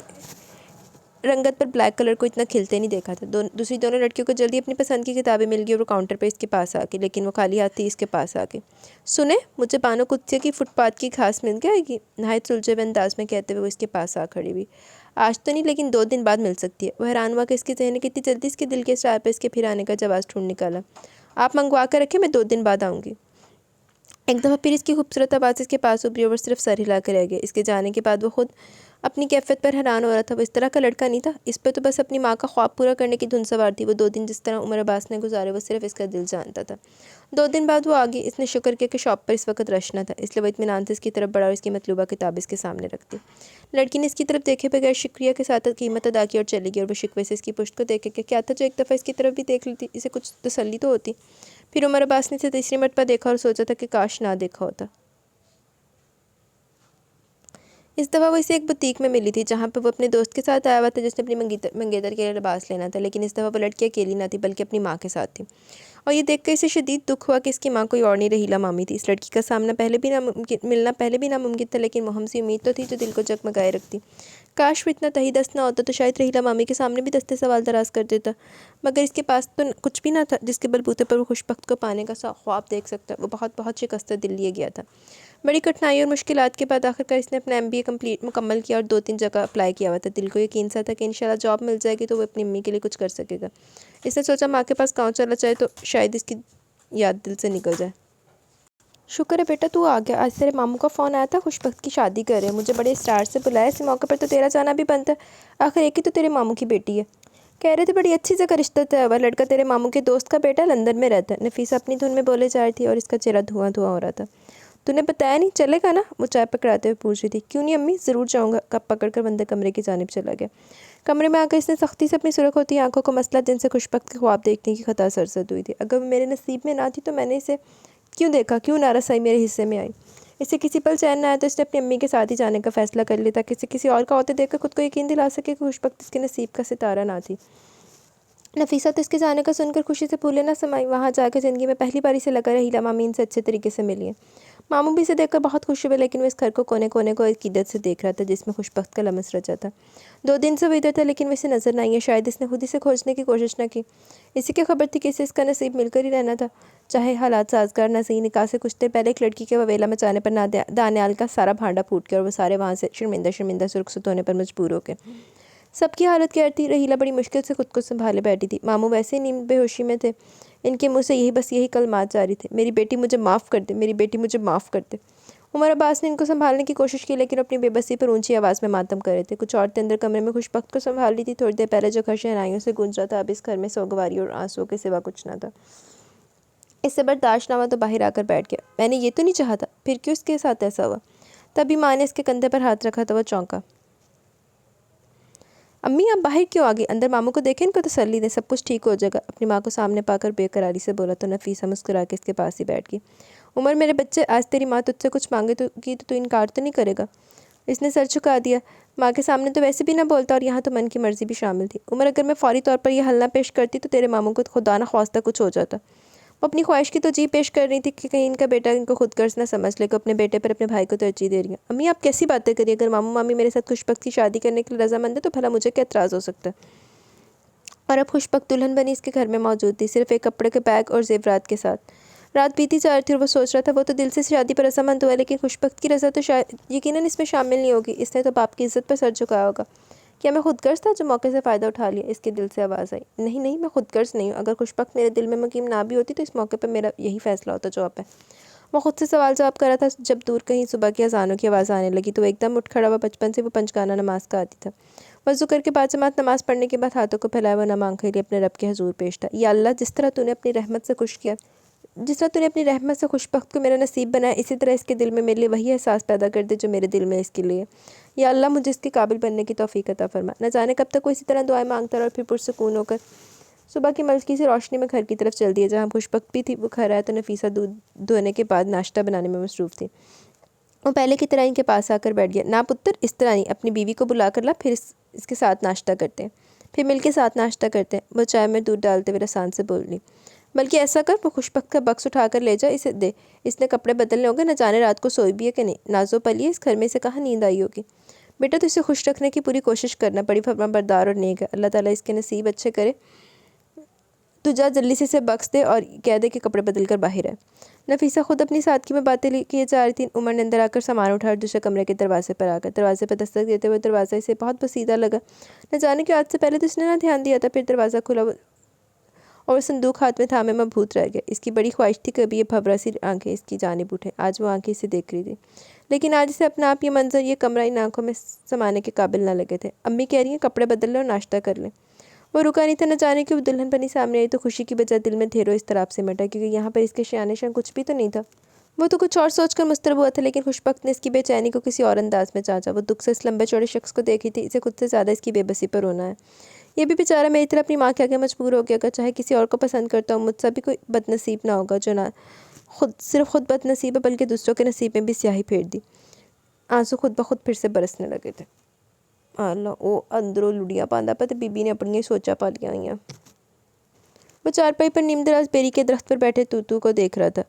رنگت پر بلیک کلر کو اتنا کھلتے نہیں دیکھا تھا۔ دوسری دونوں لڑکیوں کو جلدی اپنی پسند کی کتابیں مل گئی اور وہ کاؤنٹر پہ اس کے پاس آ گئی، لیکن وہ خالی ہاتھ تھی۔ اس کے پاس آ کے سنیں، مجھے بانو قدسیہ کی فٹ پاتھ کی گھاس مل جائے گی؟ نہایت سلجھے ہوئے انداز میں کہتے ہوئے وہ اس کے پاس آ کھڑی ہوئی۔ آج تو نہیں، لیکن 2 دن بعد مل سکتی ہے۔ وہ حیران ہوا کہ اس کے ذہن نے کتنی جلدی اس کے دل کے سرائے پہ اس کے پھر آنے کا جواز ڈھونڈ نکالا۔ آپ منگوا کر رکھیں، میں 2 دن بعد آؤں گی۔ ایک دفعہ پھر اس کی خوبصورت آواز اس کے پاس ابھری اور وہ صرف سر ہلا کے رہ گیا۔ اس کے جانے کے بعد وہ خود اپنی کیفیت پر حیران ہو رہا تھا۔ وہ اس طرح کا لڑکا نہیں تھا۔ اس پہ تو بس اپنی ماں کا خواب پورا کرنے کی دھن سوار تھی۔ وہ 2 دن جس طرح عمر عباس نے گزارے وہ صرف اس کا دل جانتا تھا۔ 2 دن بعد وہ آ گئی۔ اس نے شکر کیا کہ شاپ پر اس وقت رش نہ تھا، اس لیے وہ اطمینان سے اس کی طرف بڑھا اور اس کی مطلوبہ کتاب اس کے سامنے رکھ دی۔ لڑکی نے اس کی طرف دیکھے بغیر شکریہ کے ساتھ قیمت ادا کی اور چلی گئی، اور وہ شکوے سے اس کی پشت کو دیکھے کہ کیا تھا جو ایک دفعہ اس کی طرف بھی دیکھ لیتی، اسے کچھ تسلی تو ہوتی۔ پھر عمر عباس نے اسے تیسری مرتبہ دیکھا اور سوچا تھا کہ کاش نہ دیکھا ہوتا۔ اس دفعہ وہ اسے ایک بوتیک میں ملی تھی جہاں پہ وہ اپنے دوست کے ساتھ آیا ہوا تھا جس نے اپنی منگیتر کے لیے لباس لینا تھا، لیکن اس دفعہ وہ لڑکی اکیلی نہ تھی بلکہ اپنی ماں کے ساتھ تھی، اور یہ دیکھ کر اسے شدید دکھ ہوا کہ اس کی ماں کوئی اور نہیں، رحیلہ مامی تھی۔ اس لڑکی کا سامنا ملنا پہلے بھی ناممکن تھا، لیکن مہم سی امید تو تھی جو دل کو جگمگائے رکھتی۔ کاش وہ اتنا تہی دست نہ ہوتا تو شاید رحیلہ مامی کے سامنے بھی دستے سوال دراز کر دیتا، مگر اس کے پاس تو کچھ بھی نہ تھا جس کے بل بوتے پر وہ خوشبخت کو پانے کا خواب دیکھ سکتا۔ وہ بہت شکستہ دل لیے گیا تھا۔ بڑی کٹھنائی اور مشکلات کے بعد آخرکار اس نے اپنا MBA مکمل کیا اور 2-3 جگہ اپلائی کیا ہوا تھا۔ دل کو یقین سا تھا کہ انشاءاللہ جاب مل جائے گی تو وہ اپنی امی کے لیے کچھ کر سکے گا۔ اس نے سوچا ماں کے پاس گاؤں چلا جائے تو شاید اس کی یاد دل سے نکل جائے۔ شکر ہے بیٹا تو آ گیا۔ آج تیرے ماموں کا فون آیا تھا، خوش بخت کی شادی کر رہے ہیں، مجھے بڑے اسرار سے بلایا، اس موقع پر تو تیرا جانا بھی بنتا ہے، آخر ایک ہی تو تیرے ماموں کی بیٹی ہے۔ کہہ رہے تھے بڑی اچھی جگہ رشتہ طے ہوا، لڑکا تیرے ماموں کے دوست کا بیٹا لندن میں رہتا ہے۔ نفیسہ اپنی دھن میں بولے جا رہی تھی اور اس کا چہرہ دھواں دھواں ہو رہا تھا۔ تو نے بتایا نہیں، چلے گا نا؟ وہ چائے پکڑاتے ہوئے پوچھ رہی تھی۔ کیوں نہیں امی، ضرور جاؤں گا، کپ پکڑ کر بندے کمرے کی جانب چلا گیا۔ کمرے میں آ کر اس نے سختی سے اپنی سرخ ہوتی آنکھوں کو مسئلہ جن سے خوش بخت کے خواب دیکھنے کی خطا سرزد ہوئی تھی۔ اگر وہ میرے نصیب میں نہ تھی تو میں نے اسے کیوں دیکھا، کیوں نارسائی میرے حصے میں آئی؟ اسے کسی پل چین نہ آیا تو اس نے اپنی امی کے ساتھ ہی جانے کا فیصلہ کر لیا تاکہ اسے کسی اور کا ہوتے دیکھ کر خود کو یقین دلا سکے کہ خوش بخت اس کے نصیب کا ستارہ نہ تھی۔ نفیسہ تو اس کے جانے کا سن کر خوشی سے پھولے نہ سمائی۔ وہاں جا کے زندگی میں پہلی باری سے لگا رہیلا مامی ان سے اچھے طریقے سے ملی ہے۔ ماموں بھی اسے دیکھ کر بہت خوش ہوئے، لیکن وہ اس گھر کو کونے کونے کو عقیدت سے دیکھ رہا تھا جس میں خوش بخت کا لمس رچا تھا۔ 2 دن سے وہ ادھر تھا لیکن وہ اسے نظر نہ آئی ہے، شاید اس نے خود اسے کھوجنے کی کوشش نہ کی۔ اسی کی خبر تھی کہ اسے اس کا نصیب مل کر ہی رہنا تھا، چاہے حالات سازگار نہ صحیح۔ نکاح سے کچھ دیر پہلے ایک لڑکی کے وویلا مچانے پر دانیال کا سارا بھانڈا پھوٹ گیا اور وہ سارے وہاں سے شرمندہ سے رخصت ہونے پر مجبور ہو گئے۔ سب کی حالت کیا تھی، رحیلہ بڑی مشکل سے خود کو سنبھالے بیٹھی تھی۔ ماموں ویسے ہی نیم بے ہوشی میں تھے، ان کے منہ سے یہی کلمات جاری تھے، میری بیٹی مجھے معاف کر دے، میری بیٹی مجھے معاف کر دے۔ عمر عباس نے ان کو سنبھالنے کی کوشش کی لیکن اپنی بے بسی پر اونچی آواز میں ماتم کر رہے تھے۔ کچھ عورتیں اندر کمرے میں خوش بخت کو سنبھال رہی تھی۔ تھوڑی دیر پہلے جو گھر شہنائیوں سے گونج رہا تھا، اب اس گھر میں سوگواری اور آنسوؤں کے سوا کچھ نہ تھا۔ اس سے برداشت نہ ہوا تو باہر آ کر بیٹھ گیا۔ میں نے یہ تو نہیں چاہا تھا، پھر کیوں اس کے ساتھ ایسا ہوا؟ تبھی ماں نے اس کے کندھے پر ہاتھ رکھا تو وہ چونکا۔ امی آپ باہر کیوں آ گئی؟ اندر ماموں کو دیکھیں، ان کو تسلی دیں، سب کچھ ٹھیک ہو جائے گا، اپنی ماں کو سامنے پا کر بے قراری سے بولا تو نفیسہ مسکرا کے اس کے پاس ہی بیٹھ گئی۔ عمر میرے بچے، آج تیری ماں تجھ سے کچھ مانگے تو انکار تو نہیں کرے گا؟ اس نے سر جھکا دیا۔ ماں کے سامنے تو ویسے بھی نہ بولتا اور یہاں تو من کی مرضی بھی شامل تھی۔ عمر اگر میں فوری طور پر یہ حل نہ پیش کرتی تو تیرے ماموں کو خدا نہ خواستہ کچھ ہو جاتا۔ وہ اپنی خواہش کی تو جی پیش کر رہی تھی کہ کہیں ان کا بیٹا ان کو خود غرض نہ سمجھ لے کہ اپنے بیٹے پر اپنے بھائی کو ترجیح دے رہی ہیں۔ امی آپ کیسی باتیں کریے، اگر ماموں مامی میرے ساتھ خوش بخت کی شادی کرنے کے لیے رضامند ہے تو بھلا مجھے کیا اعتراض ہو سکتا ہے؟ اور اب خوش بخت دلہن بنی اس کے گھر میں موجود تھی، صرف ایک کپڑے کے بیگ اور زیورات کے ساتھ۔ رات بیتی جا رہی تھی اور وہ سوچ رہا تھا وہ تو دل سے شادی پر رضامند ہوا لیکن خوش بخت کی رضا تو یقیناً اس میں شامل نہیں ہوگی، اس نے تو باپ کی عزت پر سر جھکایا ہوگا۔ کیا میں خود غرض تھا جو موقع سے فائدہ اٹھا لیا؟ اس کے دل سے آواز آئی۔ نہیں نہیں، میں خود غرض نہیں ہوں، اگر خوش بخت میرے دل میں مقیم نہ بھی ہوتی تو اس موقع پر میرا یہی فیصلہ ہوتا جو اب ہے۔ وہ خود سے سوال جواب کر رہا تھا جب دور کہیں صبح کی اذانوں کی آواز آنے لگی تو وہ ایک دم اٹھ کھڑا ہوا۔ بچپن سے وہ پنجگانہ نماز کا عادی تھا۔ وضو کر کے باجماعت نماز پڑھنے کے بعد ہاتھوں کو پھیلائے وہ نم آنکھیں لیے اپنے رب کے حضور پیش تھا۔ یا اللہ، جس طرح تو نے اپنی رحمت سے خوش بخت کو میرا نصیب بنایا، اسی طرح اس کے دل میں میرے لیے وہی احساس پیدا کر دے جو میرے دل میں اس کے لیے۔ یا اللہ، مجھے اس کے قابل بننے کی توفیق عطا فرما۔ نہ جانے کب تک وہ اسی طرح دعائیں مانگتا رہا اور پھر پرسکون ہو کر صبح کی ملکی سی روشنی میں گھر کی طرف چل دیا۔ جہاں خوش بخت بھی تھی وہ گھر آیا تو نفیسہ دودھ دھونے کے بعد ناشتہ بنانے میں مصروف تھی۔ وہ پہلے کی طرح ان کے پاس آ کر بیٹھ گیا۔ نا پتر، اس طرح نہیں، اپنی بیوی کو بلا کر لا، پھر اس کے ساتھ ناشتہ کرتے ہیں، پھر مل کے ساتھ ناشتہ کرتے ہیں۔ وہ چائے میں دودھ ڈالتے ہوئے رسان سے بولی۔ بلکہ ایسا کر، وہ خوش بخت کا بکس اٹھا کر لے جا، اسے دے، اس نے کپڑے بدلنے ہوں گے، نہ جانے رات کو سوئی بھی ہے کہ نہیں، نازو پلی ہے، اس گھر میں سے کہاں نیند آئی ہوگی۔ بیٹا تو اسے خوش رکھنے کی پوری کوشش کرنا، بڑی فرما بردار اور نیک ہے، اللہ تعالیٰ اس کے نصیب اچھے کرے۔ تو جا جلدی سے اسے بکس دے اور کہہ دے کہ کپڑے بدل کر باہر ہے۔ نفیسہ خود اپنی سادگی میں باتیں کیے جا رہی تھی۔ عمر نے اندر آ کر سامان اٹھا اور دوسرے کمرے کے دروازے پر آ کر دروازے پر دستک دیتے ہوئے دروازہ اسے بہت بسیدہ لگا۔ نہ جانے کہ آج سے پہلے تو اس نے نہ دھیان دیا تھا۔ پھر دروازہ کھلا اور صندوق ہاتھ میں تھامے مبہوت رہ گیا۔ اس کی بڑی خواہش تھی کبھی یہ بھورا سی آنکھیں اس کی جانب اٹھیں، آج وہ آنکھیں اسے دیکھ رہی تھی، لیکن آج اسے اپنا آپ یہ منظر، یہ کمرہ ان آنکھوں میں سمانے کے قابل نہ لگے تھے۔ امی کہہ رہی ہیں کپڑے بدل لیں اور ناشتہ کر لیں۔ وہ رکا نہیں تھا، نہ جانے کہ وہ دلہن بنی سامنے آئی تو خوشی کی بجائے دل میں دھیر و اضطراب سے مٹا، کیونکہ یہاں پر اس کے شایان شان کچھ بھی تو نہیں تھا۔ وہ تو کچھ اور سوچ کر مضطرب ہوا تھا، لیکن خوش بخت نے اس کی بے چینی کو کسی اور انداز میں جانچا۔ وہ دکھ سے اس لمبے چوڑے شخص کو دیکھی تھی، اسے خود سے زیادہ اس کی بے بسی پر رونا ہے۔ یہ بھی بیچارہ میری طرح اپنی ماں کے آگے مجبور ہو گیا، اگر چاہے کسی اور کو پسند کرتا ہوں، مجھ سے بھی کوئی بد نصیب نہ ہوگا جو نہ صرف خود بد نصیب ہے بلکہ دوسروں کے نصیب میں بھی سیاہی پھیر دی۔ آنسو خود بخود پھر سے برسنے لگے تھے۔ اللہ او اندروں لڑیاں پاندا پہ بی بی نے اپنی سوچا پا لیا ہیں۔ وہ چارپائی پر نیم دراز بیری کے درخت پر بیٹھے توتو کو دیکھ رہا تھا۔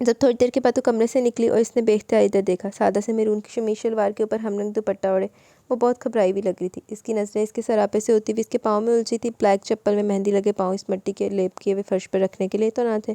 جب تھوڑی دیر کے بعد وہ کمرے سے نکلی اور اس نے بے اختیار ادھر دیکھا، سادہ سے میرون کی شمیز شلوار کے اوپر ہم رنگ دوپٹہ اوڑھے وہ بہت گھبرائی بھی لگ رہی تھی۔ اس کی نظریں اس کے سراپے سے ہوتی ہوئی اس کے پاؤں میں الجھی تھی۔ بلیک چپل میں مہندی لگے پاؤں اس مٹی کے لیپ کیے ہوئے فرش پر رکھنے کے لیے تو نہ تھے۔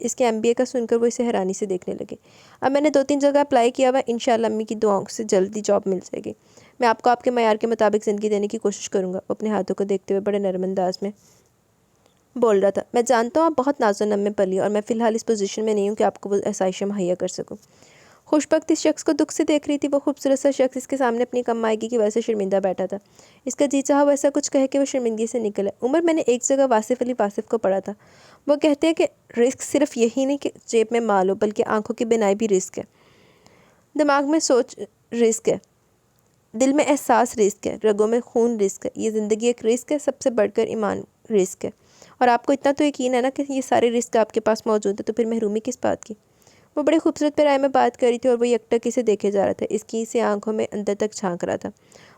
اس کے MBA کا سن کر وہ اسے حیرانی سے دیکھنے لگے۔ اب میں نے 2-3 جگہ اپلائی کیا ہوا، انشاءاللہ امی کی دعاؤں سے جلدی جاب مل جائے گی۔ میں آپ کو آپ کے معیار کے مطابق زندگی دینے کی کوشش کروں گا۔ وہ اپنے ہاتھوں کو دیکھتے ہوئے بڑے نرم انداز میں بول رہا تھا۔ میں جانتا ہوں آپ بہت ناز و نم میں پلی اور میں فی الحال اس پوزیشن میں نہیں ہوں کہ آپ کو وہ آسائشیں مہیا کر سکوں۔ خوشبخت اس شخص کو دکھ سے دیکھ رہی تھی۔ وہ خوبصورت سا شخص اس کے سامنے اپنی کم مائگی کی وجہ سے شرمندہ بیٹھا تھا۔ اس کا جی چاہا وہ ایسا کچھ کہے کہ وہ شرمندگی سے نکل آئے۔ عمر، میں نے ایک جگہ واصف علی واصف کو پڑھا تھا، وہ کہتے ہیں کہ رزق صرف یہی نہیں کہ جیب میں مال ہو، بلکہ آنکھوں کی بینائی بھی رزق ہے، دماغ میں سوچ رزق ہے، دل میں احساس رزق ہے، رگوں میں خون رزق ہے، یہ زندگی ایک رزق ہے، سب سے بڑھ کر ایمان رزق ہے۔ اور آپ کو اتنا تو یقین ہے نا کہ یہ سارے رزق آپ کے پاس موجود ہے، تو پھر محرومی کس بات کی؟ وہ بڑے خوبصورت پیرائے میں بات کر رہی تھی اور وہ یکٹکی سے دیکھے جا رہا تھا۔ اس کی سے آنکھوں میں اندر تک جھانک رہا تھا۔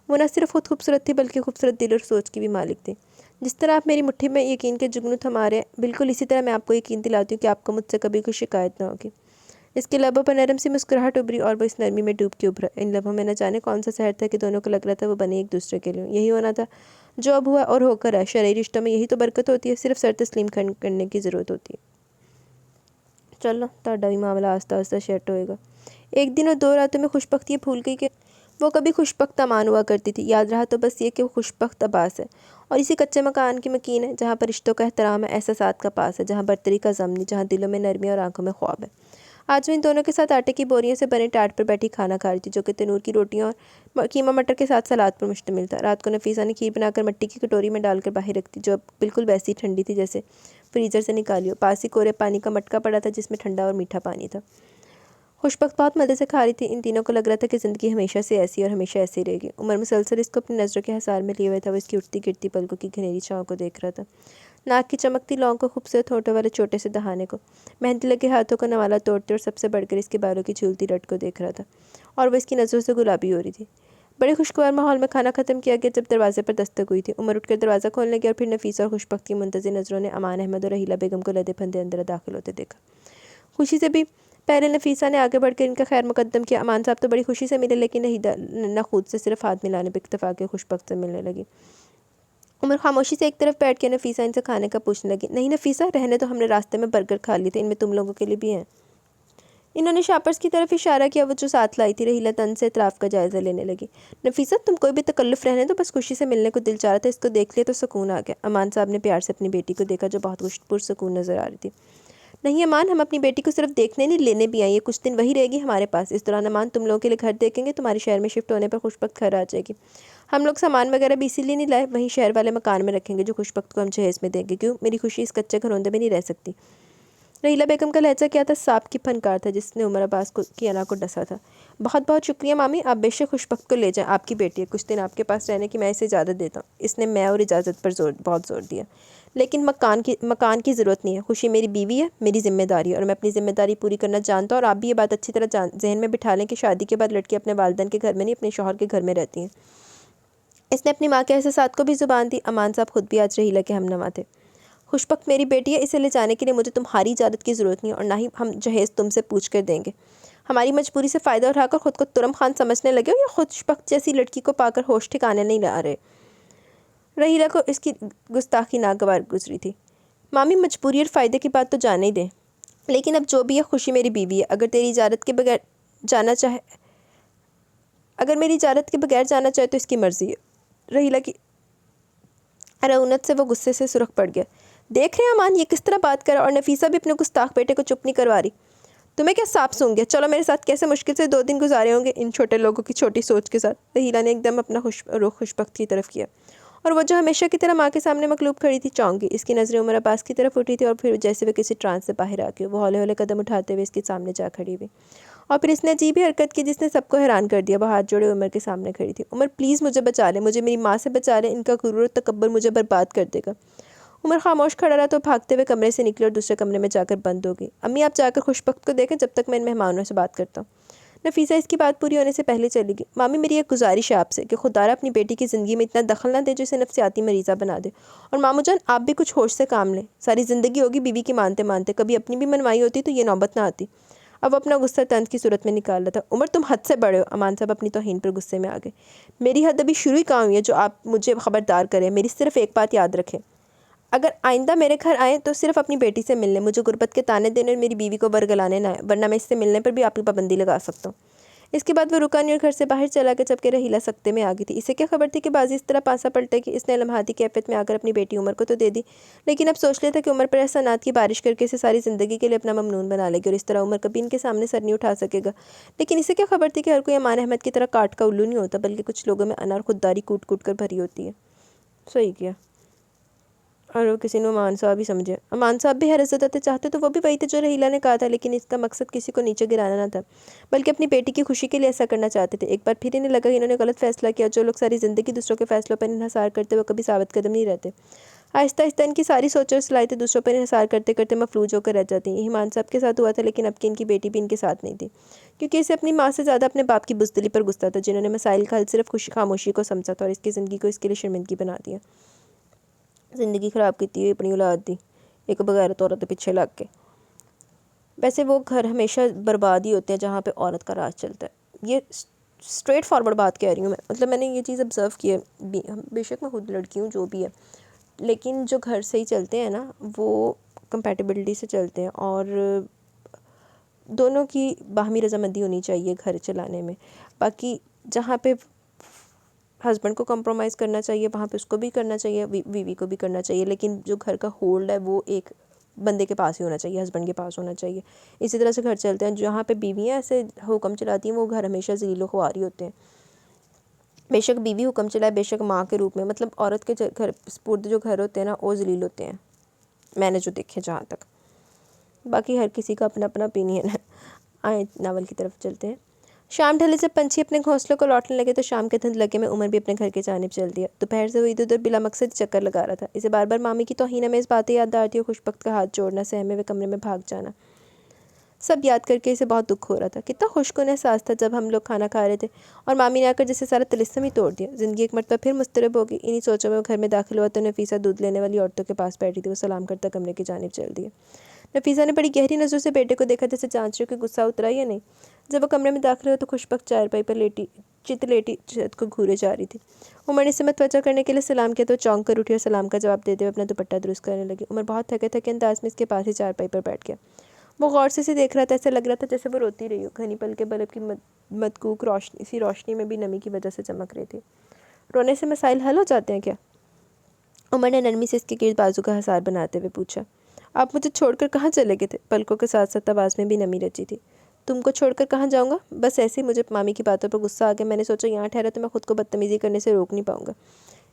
وہ نہ صرف خود خوبصورت تھی بلکہ خوبصورت دل اور سوچ کی بھی مالک تھی۔ جس طرح آپ میری مٹھی میں یقین کے جگنو تھما رہے ہیں، بالکل اسی طرح میں آپ کو یقین دلاتی ہوں کہ آپ کو مجھ سے کبھی کوئی شکایت نہ ہوگی۔ اس کے لبوں پر نرم سی مسکراہٹ ابھری اور وہ اس نرمی میں ڈوب کے ابھرا۔ ان لبوں میں نہ جانے کون سا سحر تھا کہ دونوں کو لگ رہا تھا وہ بنے ایک دوسرے کے لیے۔ یہی ہونا تھا جو اب ہوا اور ہو کر ہے۔ شرعی رشتوں میں یہی تو برکت ہوتی ہے، صرف سر تسلیم کرنے کی ضرورت ہوتی ہے۔ چلو تہاڈا بھی معاملہ آہستہ آہستہ سیٹ ہوئے گا۔ ایک دن اور 2 راتوں میں خوشبخت یہ بھول گئی کہ وہ کبھی خوشبخت امان ہوا کرتی تھی۔ یاد رہا تو بس یہ کہ وہ خوشبخت عباس ہے اور اسی کچے مکان کی مکین ہے جہاں پر رشتوں کا احترام ہے، احساسات کا پاس ہے، جہاں برتری کا ضمن، جہاں دلوں میں نرمی اور آنکھوں میں خواب ہے۔ آج وہ ان دونوں کے ساتھ آٹے کی بوریوں سے بنے ٹاٹ پر بیٹھی کھانا کھا رہی تھی، جو کہ تنور کی روٹیوں اور قیمہ مٹر کے ساتھ سلاد پر مشتمل تھا۔ رات کو نفیسہ نے کھیر بنا کر مٹی کی کٹوری میں ڈال کر باہر رکھ دی، جو اب بالکل ویسی ٹھنڈی تھی جیسے فریزر سے نکالی ہو۔ پاس ہی کورے پانی کا مٹکا پڑا تھا جس میں ٹھنڈا اور میٹھا پانی تھا۔ خوشبخت بہت مزے سے کھا رہی تھی۔ ان تینوں کو لگ رہا تھا کہ زندگی ہمیشہ سے ایسی اور ہمیشہ ایسی رہے گی۔ عمر مسلسل اس کو اپنی نظروں کے حصار میں لیے ہوئے تھا۔ وہ اس کی اٹھتی گرتی پلکوں کی گھنیری چھاؤں کو دیکھ رہا تھا، ناک کی چمکتی لونگ کو، خوبصورت ہونٹوں والے چھوٹے سے دہانے کو، مہندی لگے ہاتھوں کو نوالا توڑتے، اور سب سے بڑھ کر اس کے بالوں کی جھولتی رٹ کو دیکھ رہا تھا، اور وہ اس کی نظروں سے گلابی ہو رہی تھی۔ بڑے خوشگوار ماحول میں کھانا ختم کیا گیا جب دروازے پر دستک ہوئی تھی۔ عمر اٹھ کر دروازہ کھولنے گیا اور پھر نفیسہ اور خوشبخت کی منتظر نظروں نے امان احمد اور رحیلہ بیگم کو لدے پھندے اندر داخل ہوتے دیکھا۔ خوشی سے بھی پہلے نفیسہ نے آگے بڑھ کر ان کا خیر مقدم کیا۔ امان صاحب تو بڑی خوشی سے ملے، لیکن نہ خود سے صرف ہاتھ ملانے پہ اکتفا کے خوشبخت سے ملنے لگی۔ عمر خاموشی سے ایک طرف بیٹھ کے نفیسہ ان سے کھانے کا پوچھنے لگی۔ نہیں نفیسہ، رہنے تو ہم نے راستے میں برگر کھا لیے تھے، ان میں تم لوگوں کے لیے بھی ہیں۔ انہوں نے شاپرز کی طرف اشارہ کیا، وہ جو ساتھ لائی تھی۔ رحیلہ تن سے اطراف کا جائزہ لینے لگی۔ نفیسہ، تم کوئی بھی تکلف رہنے دو، بس خوشی سے ملنے کو دل چاہ رہا تھا، اس کو دیکھ لیا تو سکون آ گیا۔ امان صاحب نے پیار سے اپنی بیٹی کو دیکھا جو بہت پرسکون نظر آ رہی تھی۔ نہیں امان، ہم اپنی بیٹی کو صرف دیکھنے نہیں لینے بھی آئیں، یہ کچھ دن وہی رہے گی ہمارے پاس۔ اس دوران امان تم لوگوں کے لیے گھر دیکھیں گے، تمہارے شہر میں شفٹ ہونے پر خوشبخت گھر آ جائے گی۔ ہم لوگ سامان وغیرہ بھی اسی لیے نہیں لائے، وہیں شہر والے مکان میں رکھیں گے جو خوشبخت کو ہم جہیز میں دیں گے۔ کیوں؟ میری خوشی اس کچے گھروندے میں نہیں رہ سکتی؟ رحیلہ بیگم کا لہجہ کیا تھا؟ سانپ کی پھنکار تھا جس نے عمر عباس کی انا کو ڈسا تھا۔ بہت بہت شکریہ مامی، آپ بے شک خوشبخت کو لے جائیں، آپ کی بیٹی ہے، کچھ دن آپ کے پاس رہنے کی میں اسے اجازت دیتا ہوں۔ اس نے میں اور اجازت پر بہت زور دیا۔ لیکن مکان کی ضرورت نہیں ہے، خوشی میری بیوی ہے، میری ذمہ داری ہے، اور میں اپنی ذمہ داری پوری کرنا جانتا ہوں، اور آپ بھی یہ بات اچھی طرح ذہن میں بٹھا لیں کہ شادی کے بعد لڑکی اپنے والدین کے گھر میں نہیں، اپنے شوہر کے گھر میں رہتی ہیں۔ اس نے اپنی ماں کے احساسات کو بھی زبان دی۔ امان صاحب خود بھی آج رحیلہ کے ہمنوا تھے۔ خوشبخت میری بیٹی ہے، اسے لے جانے کے لیے مجھے تمہاری اجازت کی ضرورت نہیں ہے، اور نہ ہی ہم جہیز تم سے پوچھ کر دیں گے۔ ہماری مجبوری سے فائدہ اٹھا کر خود کو ترم خان سمجھنے لگے ہو، یا خوشبخت جیسی لڑکی کو پا کر ہوش ٹھکانے نہیں لا رہے؟ رحیلہ کو اس کی گستاخی ناگوار گزری تھی۔ مامی مجبوری اور فائدے کی بات تو جانے ہی دیں، لیکن اب جو بھی ہے خوشی میری بیوی ہے، اگر میری اجازت کے بغیر جانا چاہے تو اس کی مرضی ہے۔ رحیلہ کی رعونت سے وہ غصے سے سرخ پڑ گیا۔ دیکھ رہے ہیں امان، یہ کس طرح بات کر رہا، اور نفیسہ بھی اپنے گستاخ بیٹے کو چپ نہیں کروا رہی۔ تمہیں کیا سانپ سونگ گیا؟ چلو میرے ساتھ، کیسے مشکل سے 2 دن گزارے ہوں گے ان چھوٹے لوگوں کی چھوٹی سوچ کے ساتھ۔ رحیلہ نے ایک دم اپنا رخ خوشبخت کی طرف کیا، اور وہ جو ہمیشہ کی طرح ماں کے سامنے مقلوب کھڑی تھی چونک گئی۔ اس کی نظریں عمر عباس کی طرف اٹھی تھی، اور پھر جیسے وہ کسی ٹرانس سے باہر آ گئی، وہ ہولے ہولے قدم اٹھاتے ہوئے اس کے سامنے جا کھڑی ہوئی، اور پھر اس نے عجیب ہی حرکت کی جس نے سب کو حیران کر دیا۔ وہ ہاتھ جوڑے عمر کے سامنے کھڑی تھی۔ عمر پلیز مجھے بچا لے، مجھے میری ماں سے بچا لے، ان کا غرور اور تکبر مجھے برباد کر دے گا۔ عمر خاموش کھڑا رہا تو بھاگتے ہوئے کمرے سے نکلی اور دوسرے کمرے میں جا کر بند ہو گئی۔ امی آپ جا کر خوشبخت کو دیکھیں، جب تک میں ان مہمانوں سے بات کرتا ہوں۔ نفیسہ اس کی بات پوری ہونے سے پہلے چلی گئی۔ مامی میری ایک گزارش ہے آپ سے کہ خدا را اپنی بیٹی کی زندگی میں اتنا دخل نہ دے جو اسے نفسیاتی مریضہ بنا دے، اور مامو جان آپ بھی کچھ ہوش سے کام لیں، ساری زندگی ہوگی بیوی کی مانتے مانتے، کبھی اپنی بھی منوائی ہوتی تو یہ نوبت نہ آتی۔ اب وہ اپنا غصہ طنز کی صورت میں نکال رہا تھا۔ عمر تم حد سے بڑے ہو۔ امان صاحب اپنی توہین پر غصے میں آ گئے۔ میری حد ابھی شروع ہی کہاں ہوئی ہے جو آپ مجھے خبردار کریں، میری صرف ایک بات یاد رکھیں، اگر آئندہ میرے گھر آئیں تو صرف اپنی بیٹی سے ملنے، مجھے غربت کے طانے دینے اور میری بیوی کو برگلانے نہ آئے، ورنہ میں اس سے ملنے پر بھی آپ کی پابندی لگا سکتا ہوں۔ اس کے بعد وہ رکا نہیں اور گھر سے باہر چلا گیا جبکہ رحیلہ سکتے میں آ گئی تھی۔ اسے کیا خبر تھی کہ بازی اس طرح پانسا پلٹے کہ اس نے لمحاتی کیفیت میں آ کر اپنی بیٹی عمر کو تو دے دی، لیکن اب سوچ لیتا کہ عمر پر احسانات کی بارش کر کے اسے ساری زندگی کے لیے اپنا ممنون بنا لے گی اور اس طرح عمر کبھی ان کے سامنے سر نہیں اٹھا سکے گا۔ لیکن اسے کیا خبر تھی کہ ہر کوئی امان احمد کی طرح کاٹ کا الو نہیں ہوتا، بلکہ کچھ لوگوں میں انار خودداری کوٹ کوٹ کر بھری ہوتی ہے۔ صحیح کیا، اور وہ کسی نے امان صاحب ہی سمجھے۔ امان صاحب بھی حیرت زدہ چاہتے تو وہ بھی وہی تھے جو رحیلہ نے کہا تھا، لیکن اس کا مقصد کسی کو نیچے گرانا نہ تھا بلکہ اپنی بیٹی کی خوشی کے لیے ایسا کرنا چاہتے تھے۔ ایک بار پھر انہیں لگا کہ انہوں نے غلط فیصلہ کیا۔ جو لوگ ساری زندگی دوسروں کے فیصلوں پر انحصار کرتے وہ کبھی ثابت قدم نہیں رہتے۔ آہستہ آہستہ ان کی ساری سوچ اور صلاحیتیں دوسروں پر انحصار کرتے کرتے مفلوج ہو کر رہ جاتی ہیں۔ یہی امان صاحب کے ساتھ ہوا تھا، لیکن اب کی ان کی بیٹی بھی ان کے ساتھ نہیں تھی، کیونکہ اسے اپنی ماں سے زیادہ اپنے باپ کی بزدلی پر غصہ تھا، جنہوں نے مسائل کا حل صرف خاموشی کو سمجھا تھا اور اس کی زندگی کو اس کے لیے شرمندگی بنا دیا۔ زندگی خراب کیتی ہوئی اپنی اولاد دی، ایک بغیرت عورت پیچھے لگ کے۔ ویسے وہ گھر ہمیشہ برباد ہی ہوتے ہیں جہاں پہ عورت کا راج چلتا ہے۔ یہ اسٹریٹ فارورڈ بات کہہ رہی ہوں میں، مطلب میں نے یہ چیز آبزرو کی ہے، بے شک میں خود لڑکی ہوں جو بھی ہے، لیکن جو گھر سے ہی چلتے ہیں نا وہ کمپیٹیبلٹی سے چلتے ہیں، اور دونوں کی باہمی رضامندی ہونی چاہیے گھر چلانے میں۔ باقی جہاں پہ ہسبینڈ کو کمپرومائز کرنا چاہیے وہاں پہ اس کو بھی کرنا چاہیے، بیوی کو بھی کرنا چاہیے، لیکن جو گھر کا ہولڈ ہے وہ ایک بندے کے پاس ہی ہونا چاہیے، ہسبینڈ کے پاس ہونا چاہیے۔ اسی طرح سے گھر چلتے ہیں، جہاں پہ بیویاں ایسے حکم چلاتی ہیں وہ گھر ہمیشہ ذلیل و خواری ہوتے ہیں۔ بے شک بیوی حکم چلائے، بے شک ماں کے روپ میں، مطلب عورت کے گھر سپرد جو گھر ہوتے ہیں نا وہ ذلیل ہوتے ہیں، میں نے جو دیکھے جہاں تک۔ باقی ہر کسی کا اپنا اپنا اوپینین ہے۔ آئیں ناول کی طرف چلتے ہیں۔ شام ڈھلے جب پنچھی اپنے گھونسلوں کو لوٹنے لگے تو شام کے دھند لگے میں عمر بھی اپنے گھر کی جانب چل دیا۔ دوپہر سے وہ ادھر ادھر بلا مقصد چکر لگا رہا تھا۔ اسے بار بار مامی کی توہین آمیز باتیں یاد آ رہی تھی اور خوش بخت کا ہاتھ جوڑنا، سہمے ہوئے کمرے میں بھاگ جانا، سب یاد کر کے اسے بہت دکھ ہو رہا تھا۔ کتنا خوش کن احساس تھا جب ہم لوگ کھانا کھا رہے تھے اور مامی نے آ کر جیسے سارا طلسم ہی توڑ دیا۔ زندگی ایک مرتبہ پھر مضطرب ہو گئی۔ انہی سوچوں میں وہ گھر میں داخل ہوا تو نفیسہ دودھ لینے والی عورتوں کے پاس بیٹھی تھی۔ وہ سلام کرتا کمرے کی جانب چل دیا۔ نفیسہ نے بڑی گہری نظروں سے بیٹے کو دیکھا، جیسے جانچ رہی کہ غصہ اترا یا نہیں۔ جب وہ کمرے میں داخل ہوا تو خوش بخت چارپائی پر لیٹی چھت کو گھورے جا رہی تھی۔ عمر نے اسے متوجہ کرنے کے لیے سلام کیا تو چونک کر اٹھی اور سلام کا جواب دیتے ہوئے اپنا دوپٹہ درست کرنے لگی۔ عمر بہت تھکے تھکے انداز میں اس کے پاس ہی چارپائی پر بیٹھ گیا۔ وہ غور سے اسے دیکھ رہا تھا، ایسا لگ رہا تھا جیسے وہ روتی رہی ہو۔ گھنی پلکیں بلب کی مدقوق روشنی میں بھی نمی کی وجہ سے چمک رہی تھی۔ رونے سے مسائل حل ہو جاتے ہیں کیا؟ عمر نے نرمی سے اس کے گرد بازو کا حصار بناتے ہوئے پوچھا۔ آپ مجھے چھوڑ کر کہاں چلے گئے تھے؟ پلکوں کے ساتھ ساتھ آواز میں بھی نمی رچی تھی۔ تم کو چھوڑ کر کہاں جاؤں گا؟ بس ایسے ہی مجھے مامی کی باتوں پر غصہ آ گیا۔ میں نے سوچا یہاں ٹھہرا تو میں خود کو بدتمیزی کرنے سے روک نہیں پاؤں گا،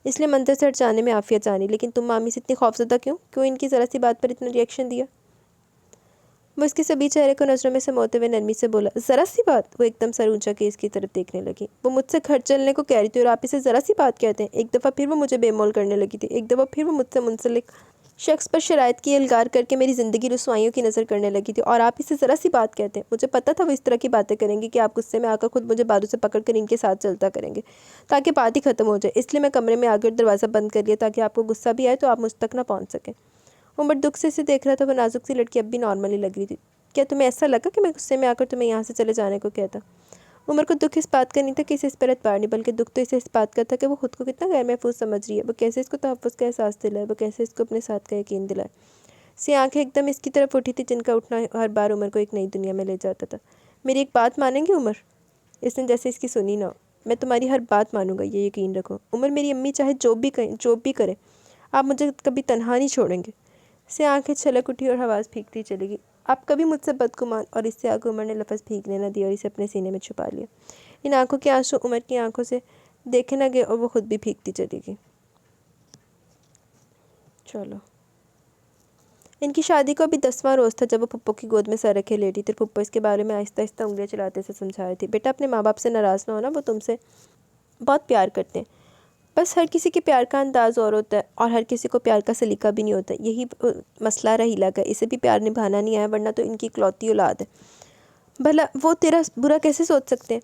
اس لیے منظر سے ہٹ جانے میں عافیت جانی۔ لیکن تم مامی سے اتنی خوفزدہ کیوں ان کی ذرا سی بات پر اتنا ریئیکشن دیا؟ وہ اس کے سبھی چہرے کو نظروں میں سموتے ہوئے نرمی سے بولا، ذرا سی بات؟ وہ ایک دم سر اونچا کے اس کی طرف دیکھنے لگی۔ وہ مجھ سے گھر چلنے کو کہہ رہی تھی اور آپ اسے ذرا سی بات کہتے ہیں؟ ایک دفعہ پھر وہ مجھے بے مول کرنے لگی تھی، ایک دفعہ پھر وہ مجھ سے منسلک شخص پر شرائط کی الغار کر کے میری زندگی رسوائیوں کی نظر کرنے لگی تھی، اور آپ اسے ذرا سی بات کہتے ہیں؟ مجھے پتہ تھا وہ اس طرح کی باتیں کریں گی کہ آپ غصے میں آ کر خود مجھے بازو سے پکڑ کر ان کے ساتھ چلتا کریں گے تاکہ بات ہی ختم ہو جائے، اس لیے میں کمرے میں آ کر دروازہ بند کر لیا تاکہ آپ کو غصہ بھی آئے تو آپ مجھ تک نہ پہنچ سکیں۔ عمر دکھ سے اسے دیکھ رہا تھا۔ وہ نازک سی لڑکی اب بھی نارملی لگ رہی تھی۔ کیا تمہیں ایسا لگا کہ میں غصے میں آ کر تمہیں یہاں سے چلے جانے کو کہتا؟ عمر کو دکھ اس بات کا نہیں تھا کہ اسے اس پر اعتبار نہیں، بلکہ دکھ تو اسے اس بات کا تھا کہ وہ خود کو کتنا غیر محفوظ سمجھ رہی ہے۔ وہ کیسے اس کو تحفظ کا احساس دلائے، وہ کیسے اس کو اپنے ساتھ کا یقین دلائے۔ سی آنکھیں ایک دم اس کی طرف اٹھی تھی جن کا اٹھنا ہر بار عمر کو ایک نئی دنیا میں لے جاتا تھا۔ میری ایک بات مانیں گے عمر؟ اس نے جیسے اس کی سنی نہ ہو۔ میں تمہاری ہر بات مانوں گا، یہ یقین رکھو۔ عمر میری امی چاہے جو بھی کرے، آپ مجھے کبھی تنہا نہیں چھوڑیں گے۔ سے آنکھیں چھلک اٹھی اور حواس پھینکتی چلی گئی۔ آپ کبھی مجھ سے بدگمان، اور اس سے آگے عمر نے لفظ پھینکنے نہ دیا اور اسے اپنے سینے میں چھپا لیا۔ ان آنکھوں کے آنسو عمر کی آنکھوں سے دیکھے نہ گئے اور وہ خود بھی پھینکتی چلی گئی۔ چلو، ان کی شادی کو ابھی 10واں روز تھا جب وہ پھپھو کی گود میں سر رکھے لیٹی تھی۔ پھپھو اس کے بارے میں آہستہ آہستہ انگلیاں چلاتے سے سمجھا رہی تھی، بیٹا اپنے ماں باپ سے ناراض نہ ہونا، وہ تم سے بہت پیار کرتے ہیں۔ بس ہر کسی کے پیار کا انداز اور ہوتا ہے اور ہر کسی کو پیار کا سلیقہ بھی نہیں ہوتا۔ یہی مسئلہ رحیلہ کا، اسے بھی پیار نبھانا نہیں آیا، ورنہ تو ان کی اکلوتی اولاد ہے۔ بھلا وہ تیرا برا کیسے سوچ سکتے ہیں؟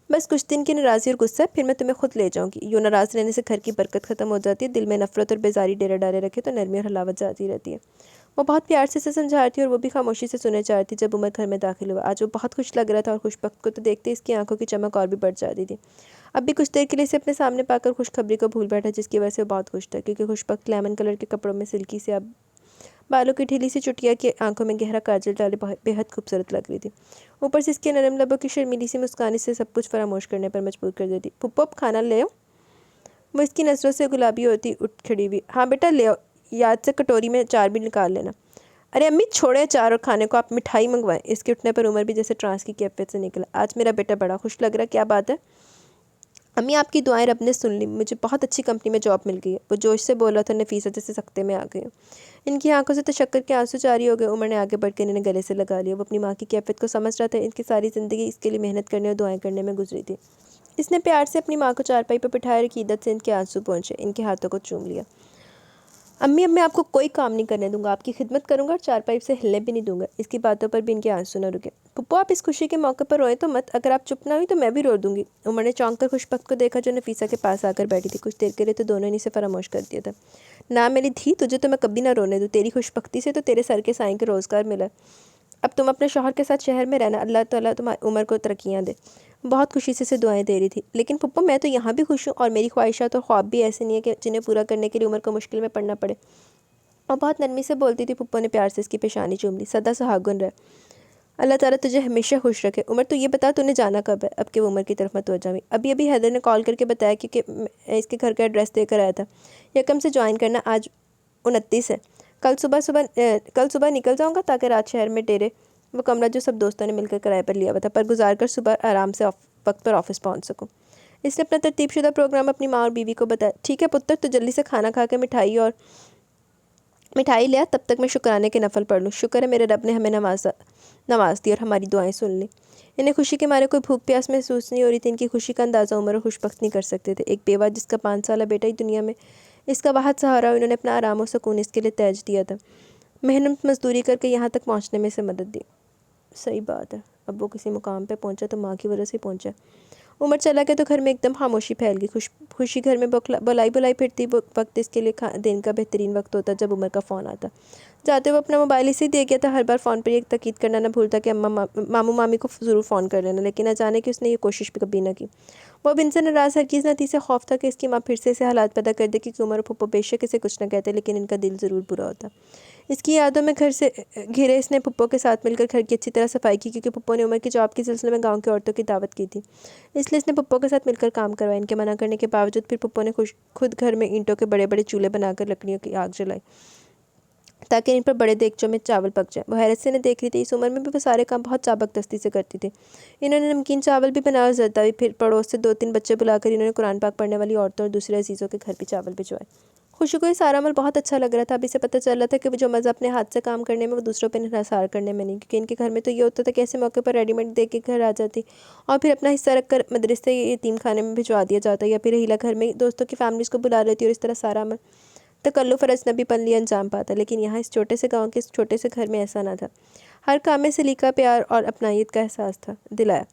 بس کچھ دن کی ناراضی اور غصہ، پھر میں تمہیں خود لے جاؤں گی۔ یوں ناراض رہنے سے گھر کی برکت ختم ہو جاتی ہے، دل میں نفرت اور بیزاری ڈیرے ڈالے رکھے تو نرمی اور حلاوت جاتی رہتی ہے۔ وہ بہت پیار سے اسے سمجھا رہی تھی اور وہ بھی خاموشی سے سنے جا رہی تھی۔ جب عمر گھر میں داخل ہوا، آج وہ بہت خوش لگ رہا تھا اور خوش بخت کو تو دیکھتے اس کی آنکھوں کی چمک اور بھی بڑھ جاتی تھی۔ اب بھی کچھ دیر کے لیے اسے اپنے سامنے پا کر خوشخبری کو بھول بیٹھا، جس کی وجہ سے وہ بہت خوش تھا، کیونکہ خوشبخت لیمن کلر کے کپڑوں میں سلکی سے اب بالوں کی ڈھیلی سی چٹیا کی آنکھوں میں گہرا کاجل ڈالے بے حد خوبصورت لگ رہی تھی۔ اوپر سے اس کے نرم لبوں کی شرمیلی سی مسکان سے سب کچھ فراموش کرنے پر مجبور کر دیتی۔ پھپھو اب کھانا لے آؤ؟ وہ اس کی نظروں سے گلابی ہوتی اٹھ کھڑی ہوئی۔ ہاں بیٹا لے آؤ، یاد سے کٹوری میں اچار بھی نکال لینا۔ ارے امی چھوڑے اچار اور کھانے کو، آپ مٹھائی منگوائیں۔ اس کے اٹھنے پر عمر بھی جیسے ٹرانس کی کیفیت سے نکلا۔ آج میرا بیٹا بڑا خوش لگ رہا، کیا بات ہے؟ امی آپ کی دعائیں رب نے سن لی، مجھے بہت اچھی کمپنی میں جاب مل گئی ہے، وہ جوش سے بولا تھا۔ نفیسہ جیسے سکتے میں آ گئی۔ ان کی آنکھوں سے تشکر کے آنسو جاری ہو گئے۔ عمر نے آگے بڑھ کر انہیں گلے سے لگا لیا۔ وہ اپنی ماں کی کیفیت کو سمجھ رہا تھا، ان کی ساری زندگی اس کے لیے محنت کرنے اور دعائیں کرنے میں گزری تھی۔ اس نے پیار سے اپنی ماں کو چارپائی پر بٹھایا اور عقیدت سے ان کے آنسو پہنچے، ان کے ہاتھوں کو چوم لیا۔ امی اب میں آپ کو کوئی کام نہیں کرنے دوں گا، آپ کی خدمت کروں گا اور چارپائی سے ہلنے بھی نہیں دوں گا۔ اس کی باتوں پر بھی ان کے آنسو نہ رکے۔ پھپھو آپ اس خوشی کے موقع پر روئیں تو مت، اگر آپ چپ نہ ہوئی تو میں بھی رو دوں گی۔ عمر نے چونک کر خوشبخت کو دیکھا جو نفیسہ کے پاس آ کر بیٹھی تھی۔ کچھ دیر کے لیے تو دونوں نے اسے فراموش کر دیا تھا۔ نہ میری دھی، تجھے تو میں کبھی نہ رونے دوں، تیری خوشبختی سے تو تیرے سر کے سائیں کے روزگار ملا۔ اب تم اپنے شوہر کے ساتھ شہر میں رہنا، اللہ تعالیٰ عمر کو ترقیاں دے۔ بہت خوشی سے اسے دعائیں دے رہی تھی۔ لیکن پھپھو میں تو یہاں بھی خوش ہوں، اور میری خواہشات اور خواب بھی ایسے نہیں ہیں کہ جنہیں پورا کرنے کے لیے عمر کو مشکل میں پڑنا پڑے۔ اور بہت نرمی سے بولتی تھی۔ پھپھو نے پیار سے اس کی پیشانی چوم لی۔ سدا سہاگن رہ، اللہ تعالیٰ تجھے ہمیشہ خوش رکھے۔ عمر تو یہ بتا تو نے جانا کب ہے؟ اب کہ وہ عمر کی طرف متوجہ ہوئی۔ ابھی حیدر نے کال کر کے بتایا کیونکہ میں اس کے گھر کا ایڈریس دے کر آیا تھا۔ یکم سے جوائن کرنا، آج 29 ہے۔ کل صبح نکل جاؤں گا تاکہ رات شہر میں ڈیرے وہ کمرہ جو سب دوستوں نے مل کر کرائے پر لیا ہوا تھا پر گزار کر صبح آرام سے وقت پر آفس پہنچ سکوں۔ اس نے اپنا ترتیب شدہ پروگرام اپنی ماں اور بیوی کو بتایا۔ ٹھیک ہے پتر، تو جلدی سے کھانا کھا کے مٹھائی لیا، تب تک میں شکرانے کے نفل پڑھ لوں۔ شکر ہے میرے رب نے ہمیں نواز دی اور ہماری دعائیں سن لی۔ انہیں خوشی کے مارے کوئی بھوک پیاس محسوس نہیں ہو رہی تھی۔ ان کی خوشی کا اندازہ عمر اور خوشبخت نہیں کر سکتے تھے۔ ایک بیوہ جس کا 5 سالہ بیٹا ہی دنیا میں اس کا واحد سہارا، انہوں نے اپنا آرام و سکون اس کے لیے تیج دیا تھا، محنت مزدوری کر کے یہاں تک پہنچنے میں سے مدد دی۔ صحیح بات ہے، اب وہ کسی مقام پہ پہنچا تو ماں کی وجہ سے پہنچا۔ عمر چلا گیا تو گھر میں ایک دم خاموشی پھیل گئی۔ خوشی گھر میں بلائی پھرتی وقت اس کے لیے دن کا بہترین وقت ہوتا جب عمر کا فون آتا۔ جاتے وہ اپنا موبائل اسے دے گیا تھا، ہر بار فون پر یہ تاکید کرنا نہ بھولتا کہ ماموں مامی کو ضرور فون کر لینا، لیکن نہ جانے کہ اس نے یہ کوشش بھی کبھی نہ کی۔ وہ اب ان سے ناراض ہرگز نہ تھی، اسے خوف تھا کہ اس کی ماں پھر سے اسے حالات پیدا کر دے، کیونکہ عمر اور پھپھو بے شک اسے کچھ نہ کہتے لیکن ان کا دل ضرور برا ہوتا۔ اس کی یادوں میں گھر سے گھرے اس نے پھپھو کے ساتھ مل کر گھر کی اچھی طرح صفائی کی، کیونکہ پھپھو نے عمر کی جاب کے سلسلے میں گاؤں کی عورتوں کی دعوت کی تھی، اس لیے اس نے پھپھو کے ساتھ مل کر کام کروایا۔ ان کے منع کرنے کے باوجود پھر پھپھو نے خود گھر میں اینٹوں کے بڑے بڑے چولہے بنا کر لکڑیوں کی آگ جلائی تاکہ ان پر بڑے دیگچوں میں چاول پک جائے۔ وہ حیرت سے انہیں دیکھ رہی تھی، اس عمر میں بھی وہ سارے کام بہت چابک دستی سے کرتی تھی۔ انہوں نے نمکین چاول بھی بنایا اور زردہ بھی، پھر پڑوس سے 2-3 بچے بلا کر انہوں نے قرآن پاک پڑھنے والی عورتوں اور دوسرے عزیزوں کے گھر بھی چاول بھجوائے۔ خوشی کو یہ سارا عمل بہت اچھا لگ رہا تھا۔ اب اسے پتہ چل رہا تھا کہ وہ جو مزہ اپنے ہاتھ سے کام کرنے میں، وہ دوسروں پہ انحصار کرنے میں نہیں، کیونکہ ان کے گھر میں تو یہ ہوتا تھا کہ ایسے موقع پر ریڈی میڈ دے کے گھر آ جاتی اور پھر اپنا حصہ رکھ کر مدرسے یا یتیم خانے میں بھجوا دیا جاتا، یا پھر رحیلہ گھر میں دوستوں کی فیملیز کو بلا لیتی اور اس طرح سارا عمل تکلف اور اجنبی پن لیے انجام پاتا۔ لیکن یہاں اس چھوٹے سے گاؤں کے اس چھوٹے سے گھر میں ایسا نہ تھا۔ ہر کام میں سلیقہ، پیار اور اپنائیت کا احساس تھا دلایا۔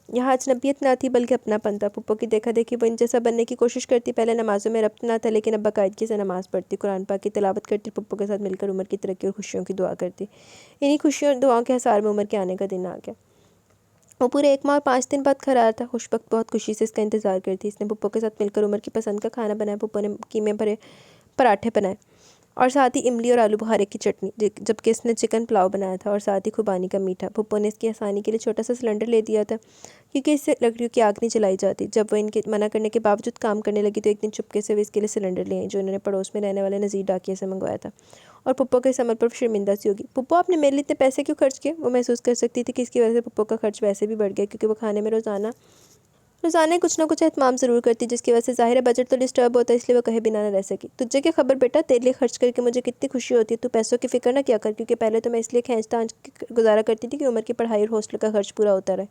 یہاں اجنبیت نہ تھی بلکہ اپنا پن تھا۔ پھپھو کی دیکھا دیکھی وہ ان جیسا بننے کی کوشش کرتی، پہلے نمازوں میں ربط نہ تھا لیکن اب باقاعدگی سے نماز پڑھتی، قرآن پاک کی تلاوت کرتی، پھپھو کے ساتھ مل کر عمر کی ترقی اور خوشیوں کی دعا کرتی۔ انہی خوشیوں اور دعاؤں کے حصار میں عمر کے آنے کا دن آ گیا۔ وہ پورے 1 ماہ اور 5 دن بعد گھر آیا تھا۔ خوشبخت بہت خوشی سے اس کا انتظار کرتی۔ اس نے پھپھو کے ساتھ مل کر عمر کی پسند کا کھانا بنایا۔ پھپھو نے قیمے بھرے پراٹھے بنائے اور ساتھ ہی املی اور آلو بخارے کی چٹنی، جبکہ اس نے چکن پلاؤ بنایا تھا اور ساتھ ہی خوبانی کا میٹھا۔ پھپھو نے اس کی آسانی کے لیے چھوٹا سا سلنڈر لے دیا تھا کیونکہ اس سے لکڑیوں کی آگ نہیں جلائی جاتی۔ جب وہ ان کے منع کرنے کے باوجود کام کرنے لگی تو ایک دن چپکے سے وہ اس کے لیے سلنڈر لے آئیں جو انہوں نے پڑوس میں رہنے والے نذیر ڈاکیہ سے منگوایا تھا، اور پھپھو کے اس عمل پر شرمندہ سی ہوگی۔ پھپھو آپ نے میرے لیے اتنے پیسے کیوں خرچ کیے؟ وہ محسوس کر سکتی تھی کہ اس کی وجہ سے پھپھو کا خرچ ویسے بھی بڑھ گیا، کیونکہ وہ کھانے میں روزانہ کچھ نہ کچھ اہتمام ضرور کرتی، جس کی وجہ سے ظاہر ہے بجٹ تو ڈسٹرب ہوتا ہے، اس لیے وہ کہے بنا نہ رہ سکی۔ تجھے کیا خبر بیٹا، تیرے لیے خرچ کر کے مجھے کتنی خوشی ہوتی ہے، تو پیسوں کی فکر نہ کیا کر، کیونکہ پہلے تو میں اس لیے کھینچ تانچ گزارا کرتی تھی کہ عمر کی پڑھائی اور ہاسٹل کا خرچ پورا ہوتا رہے۔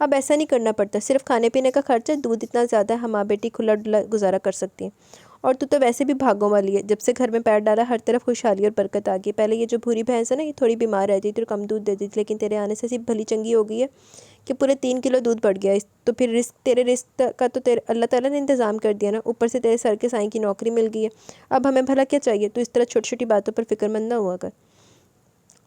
اب ایسا نہیں کرنا پڑتا، صرف کھانے پینے کا خرچ ہے، دودھ اتنا زیادہ ہے، ہم ماں بیٹی کھلا ڈلا گزارا کر سکتی ہیں، اور تو ویسے بھی بھاگوں والی ہے، جب سے گھر میں پیر ڈالا ہر طرف خوشحالی اور برکت آ گئی۔ پہلے یہ جو بھوری بھینس ہے نا، یہ تھوڑی بیمار رہتی تھی اور کم دودھ دیتی تھی، لیکن تیرے آنے سے ایسی بھلی چنگی ہو گئی ہے کہ پورے 3 کلو دودھ بڑھ گیا۔ تو پھر تیرے رزق کا تو اللہ تعالیٰ نے انتظام کر دیا نا، اوپر سے تیرے سر کے سائیں کی نوکری مل گئی ہے، اب ہمیں بھلا کیا چاہیے؟ تو اس طرح چھوٹی چھوٹی باتوں پر فکر مند نہ ہوا کر۔